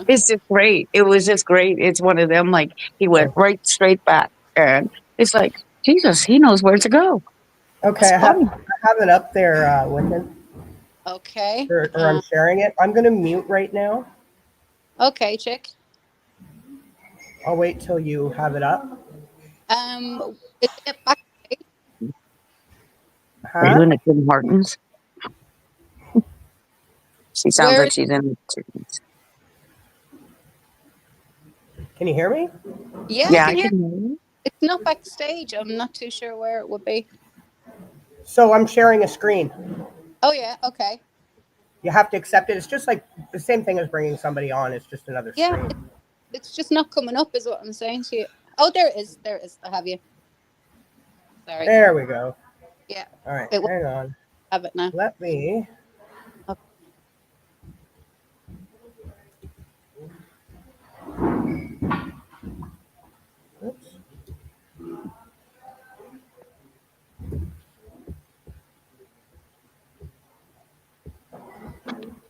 It's just great. It was just great. It's one of them, like, he went right straight back. And it's like, Jesus, he knows where to go. Okay, It's I funny. have it up there, Wiccan, Okay. or I'm sharing it. I'm gonna mute right now. Okay, chick. I'll wait till you have it up. Is it back? Are you Huh? in a Tim Hortons? She sounds Where like is? she's in. Can you hear me? Yeah, I Yeah, can I hear. can hear you. It's not backstage. I'm not too sure where it would be. So I'm sharing a screen. Oh yeah. Okay. You have to accept it. It's just like the same thing as bringing somebody on. It's just another Yeah. screen. It's just not coming up, is what I'm saying to you. Oh, there it is. There it is. I have you. Sorry. There we go. Yeah. All right, It will hang on. have it now. Let me. Okay. Oops.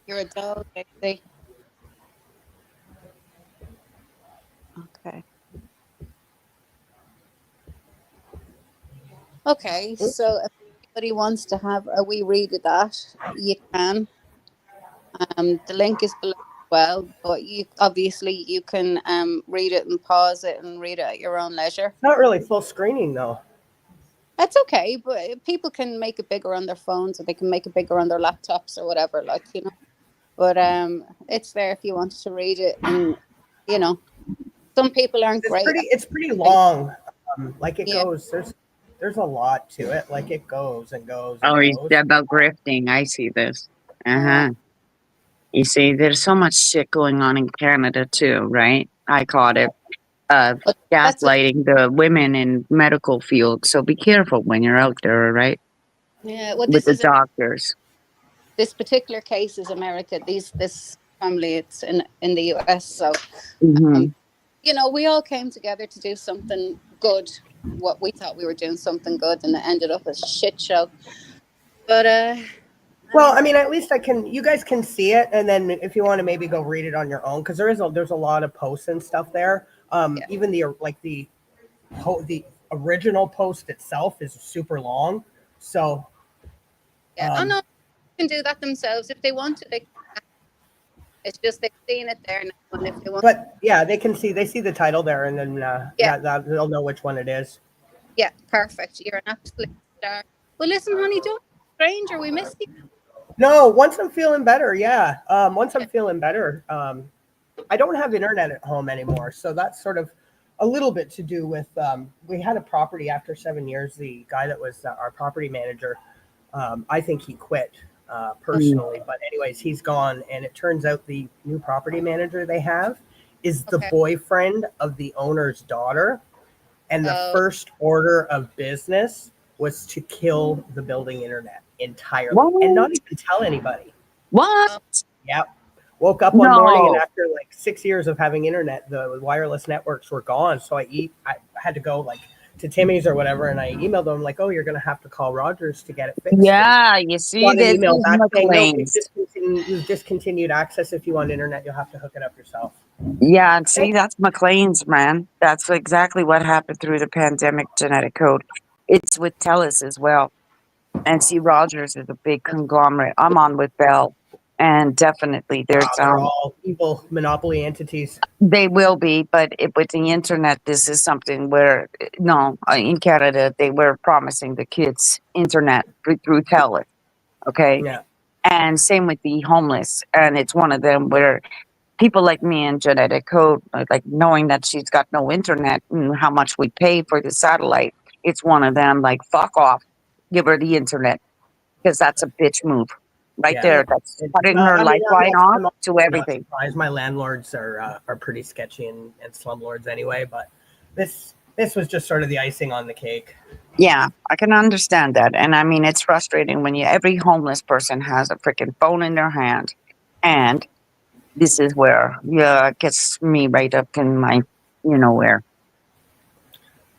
You're a dog, I see. Okay. Okay. Oops. So if anybody wants to have a wee read of that, you can. The link is below as well, but you obviously you can read it and pause it and read it at your own leisure. It's not really full screening though. That's okay, but people can make it bigger on their phones, or they can make it bigger on their laptops or whatever, like, you know. But it's there if you wanted to read it, and you know, some people aren't It's great pretty. at It's pretty reading. long. Like it Yeah. goes. There's a lot to it. Like it goes and goes and Oh, he's goes. about grifting. I see this. Yeah. You see, there's so much shit going on in Canada too, right? I caught it. But that's a, Gaslighting the women in medical field. So be careful when you're out there, right? yeah. Well, With this the is doctors. this particular case is America. This family, it's in the US. So Hmm. you know, we all came together to do something good. What we thought we were doing something good, and it ended up a shit show. But Well, I anyway, mean, at least you guys can see it, and then if you want to maybe go read it on your own, because there's a lot of posts and stuff there. yeah, Even the original post itself is super long, so yeah. Oh no, they can do that themselves if they want to. They can. It's just they've seen it there now, and if they want, but yeah, they see the title there, and then yeah, they'll know which one it is. yeah, perfect. You're an absolute star. Well, listen, honey, don't be a stranger. We missed you. No, once I'm feeling better, yeah. Once Yeah. I'm feeling better, I don't have internet at home anymore, so that's sort of a little bit to do with. We had a property after 7 years. The guy that was our property manager, I think he quit personally, but anyways, he's gone, and it turns out the new property manager they have is the Okay. boyfriend of the owner's daughter, and the Oh, first order of business was to kill the building internet entirely and What? not even tell anybody. What? oh, Yep. Woke up one morning, and No. after like 6 years of having internet, the wireless networks were gone. So I had to go like to Timmy's or whatever, and I emailed them like, "Oh, you're going to have to call Rogers to get it fixed." And Yeah, you see, got an this email is back saying, "No, McLean's. you've discontinued access. If you want internet, you'll have to hook it up yourself." Yeah, and see, Okay. that's McLean's, man. That's exactly what happened through the pandemic genetic code. It's with TELUS as well. And see, Rogers is a big conglomerate. I'm on with Bell, and definitely there's They're all evil monopoly entities. they will be, but with the internet, this is something where no, in Canada they were promising the kids internet through TELUS. Okay, Yeah. and same with the homeless, and it's one of them where people like me in genetic code, like knowing that she's got no internet and how much we pay for the satellite, it's one of them like fuck off, give her the internet because that's a bitch move right Yeah. yeah. there. That's It's cutting not, her I mean, lifeline off to I'm not everything. surprised. My landlords are pretty sketchy and slumlords anyway, but this was just sort of the icing on the cake. Yeah, I can understand that. And I mean, it's frustrating when every homeless person has a freaking phone in their hand. And this is where, yeah, it gets me right up in my, you know, where.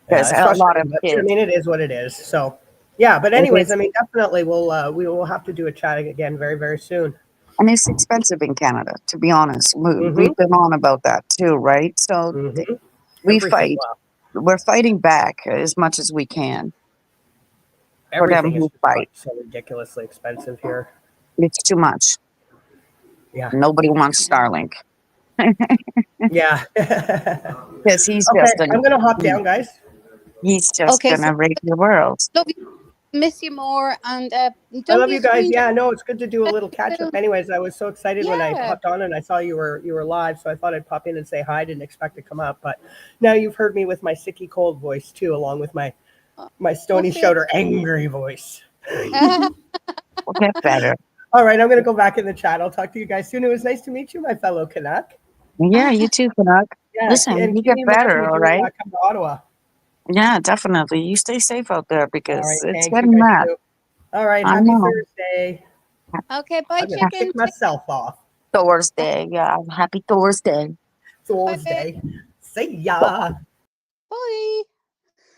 Yeah, Because it's a lot of frustrating, but I kids, mean, it is what it is. So, yeah, but it anyways, I is, mean, definitely we will have to do a chat again very, very soon. and it's expensive in Canada, to be honest. Mm-hmm. We've been on about that too, right? So Mm-hmm. we Everything, fight. well, We're fighting back as much as we can for them everything is who just fight. so ridiculously expensive here. It's too much. Yeah. Nobody wants Starlink Yeah. because he's Okay, just I'm gonna hop down, guys. he's just Okay. So gonna rape your world. love you. Miss you more, and I don't love be a you guys. stranger. Yeah, no, it's good to do a little catch up. Anyways, I was so excited when I Yeah. hopped on and I saw you were live, so I thought I'd pop in and say hi. Didn't expect to come up, but now you've heard me with my sicky cold voice too, along with my Stony Hopefully. Shouter angry voice. We'll get better. All right, I'm gonna go back in the chat. I'll talk to you guys soon. It was nice to meet you, my fellow Canuck. Yeah, you too, Canuck. Yeah, Listen, and you keep get me in mind when better, you all do right? come to Ottawa. Yeah, definitely. You stay safe out there All because right, it's thanks. You getting guys mad. too. All right, I happy know. Thursday. Okay, bye, I'm gonna chicken. kick myself off. Thursday. Yeah, happy Thursday. Bye. Thursday. See ya. Bye.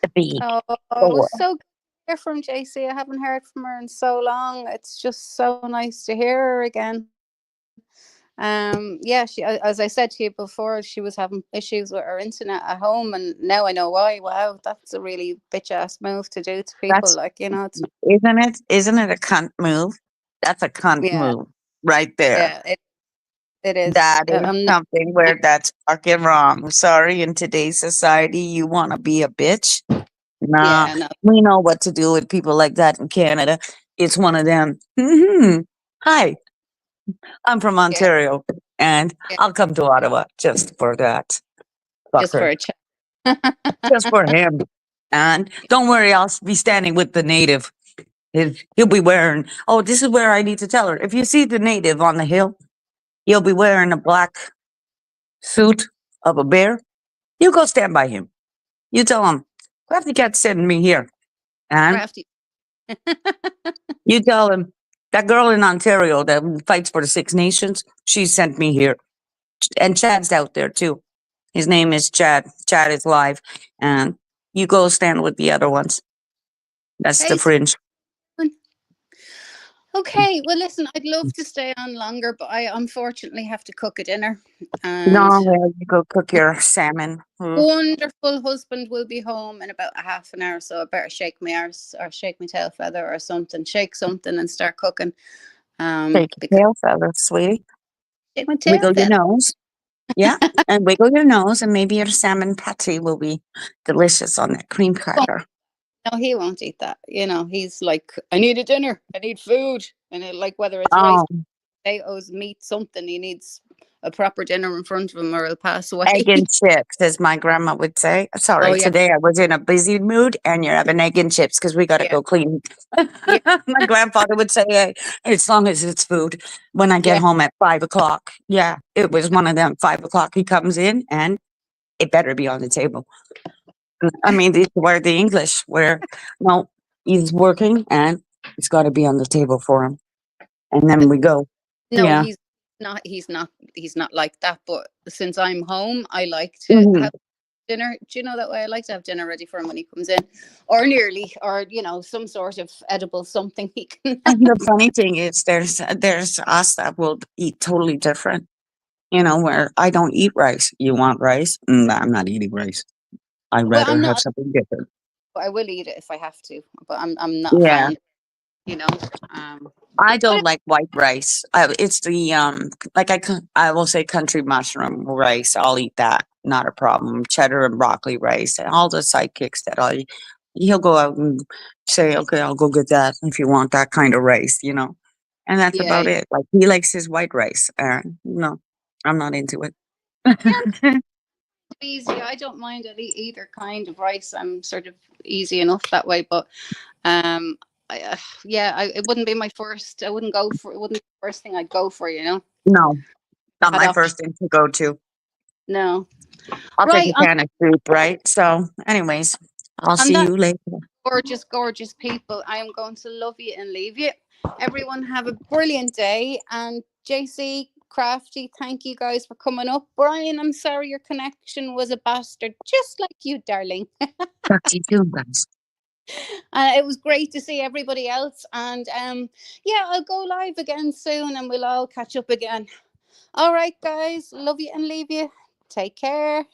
The big Oh, it Thor. was so good to hear from JC. I haven't heard from her in so long. It's just so nice to hear her again. Yeah, she, as I said to you before, she was having issues with her internet at home, and now I know why. Wow, that's a really bitch ass move to do to people. That's Like, you know, it's isn't it? Isn't it a cunt move? That's a cunt yeah, move right there. yeah, it is. That is I'm not. something where that's fucking wrong. Sorry, in today's society, you want to be a bitch? Nah, Yeah, no, we know what to do with people like that in Canada. It's one of them. Hi, I'm from yeah, Ontario, and yeah, I'll come to Ottawa just for that just for fucker, a chat. just for him. And don't worry, I'll be standing with the native. He'll be wearing. Oh, this is where I need to tell her. If you see the native on the hill, he'll be wearing a black suit of a bear. You go stand by him. You tell him, Crafty Cat's sending me here. And Crafty. you tell him, that girl in Ontario that fights for the Six Nations, she sent me here. And Chad's out there too. His name is Chad. Chad is live. And you go stand with the other ones. That's the Hey, fringe. okay, well, listen, I'd love to stay on longer, but I unfortunately have to cook a dinner. And No, well, you go cook your salmon. wonderful husband will be home in about a half an hour, so I better shake my arse or shake my tail feather or something, shake something and start cooking. Take Because your tail feathers, sweetie. shake my tail Wiggle your feather. nose. Yeah, and wiggle your nose, and maybe your salmon patty will be delicious on that cream Oh, cracker. no, he won't eat that. You know, he's like, I need a dinner, I need food, and like whether it's rice, Oh, potatoes, meat, something, he needs a proper dinner in front of him, or he'll pass egg away. and chips, as my grandma would say. Oh Sorry, yeah, today I was in a busy mood, and you're having egg and chips because we got to yeah, go clean. yeah, My grandfather would say, hey, as long as it's food, when I get yeah. home at 5 o'clock. Yeah, it was one of them. 5 o'clock, he comes in, and it better be on the table. I mean, these were the English where no, he's working and it's got to be on the table for him. And then we go. No, Yeah. he's not like that. But since I'm home, I like to hmm have dinner. Do you know that way? I like to have dinner ready for him when he comes in, or nearly, or some sort of edible something he can. And the funny thing is, there's us that will eat totally different. Where I don't eat rice. You want rice? I'm not eating rice. I'd Well, rather I'm have not. something different. I will eat it if I have to, but I'm not a Yeah. fan. You know. Um, I but don't like white rice. It's the like I will say country mushroom rice. I'll eat that, not a problem. Cheddar and broccoli rice and all the sidekicks that he'll go out and say, okay, I'll go get that if you want that kind of rice. And that's yeah, about it. Like he likes his white rice. No, I'm not into it. yeah, it's easy. I don't mind either kind of rice. I'm sort of easy enough that way, but um. Yeah, it wouldn't be my first. I wouldn't go for. It wouldn't be the first thing I'd go for. No, not Had my option. first thing to go to. No. I'll take Right. a can of soup, right? So, anyways, I'll On see that you later. gorgeous, gorgeous people, I am going to love you and leave you. Everyone have a brilliant day. And JC, Crafty, thank you guys for coming up. Brian, I'm sorry your connection was a bastard, just like you, darling. Talk to you soon, guys. It was great to see everybody else. And yeah, I'll go live again soon and we'll all catch up again. All right, guys, love you and leave you. Take care.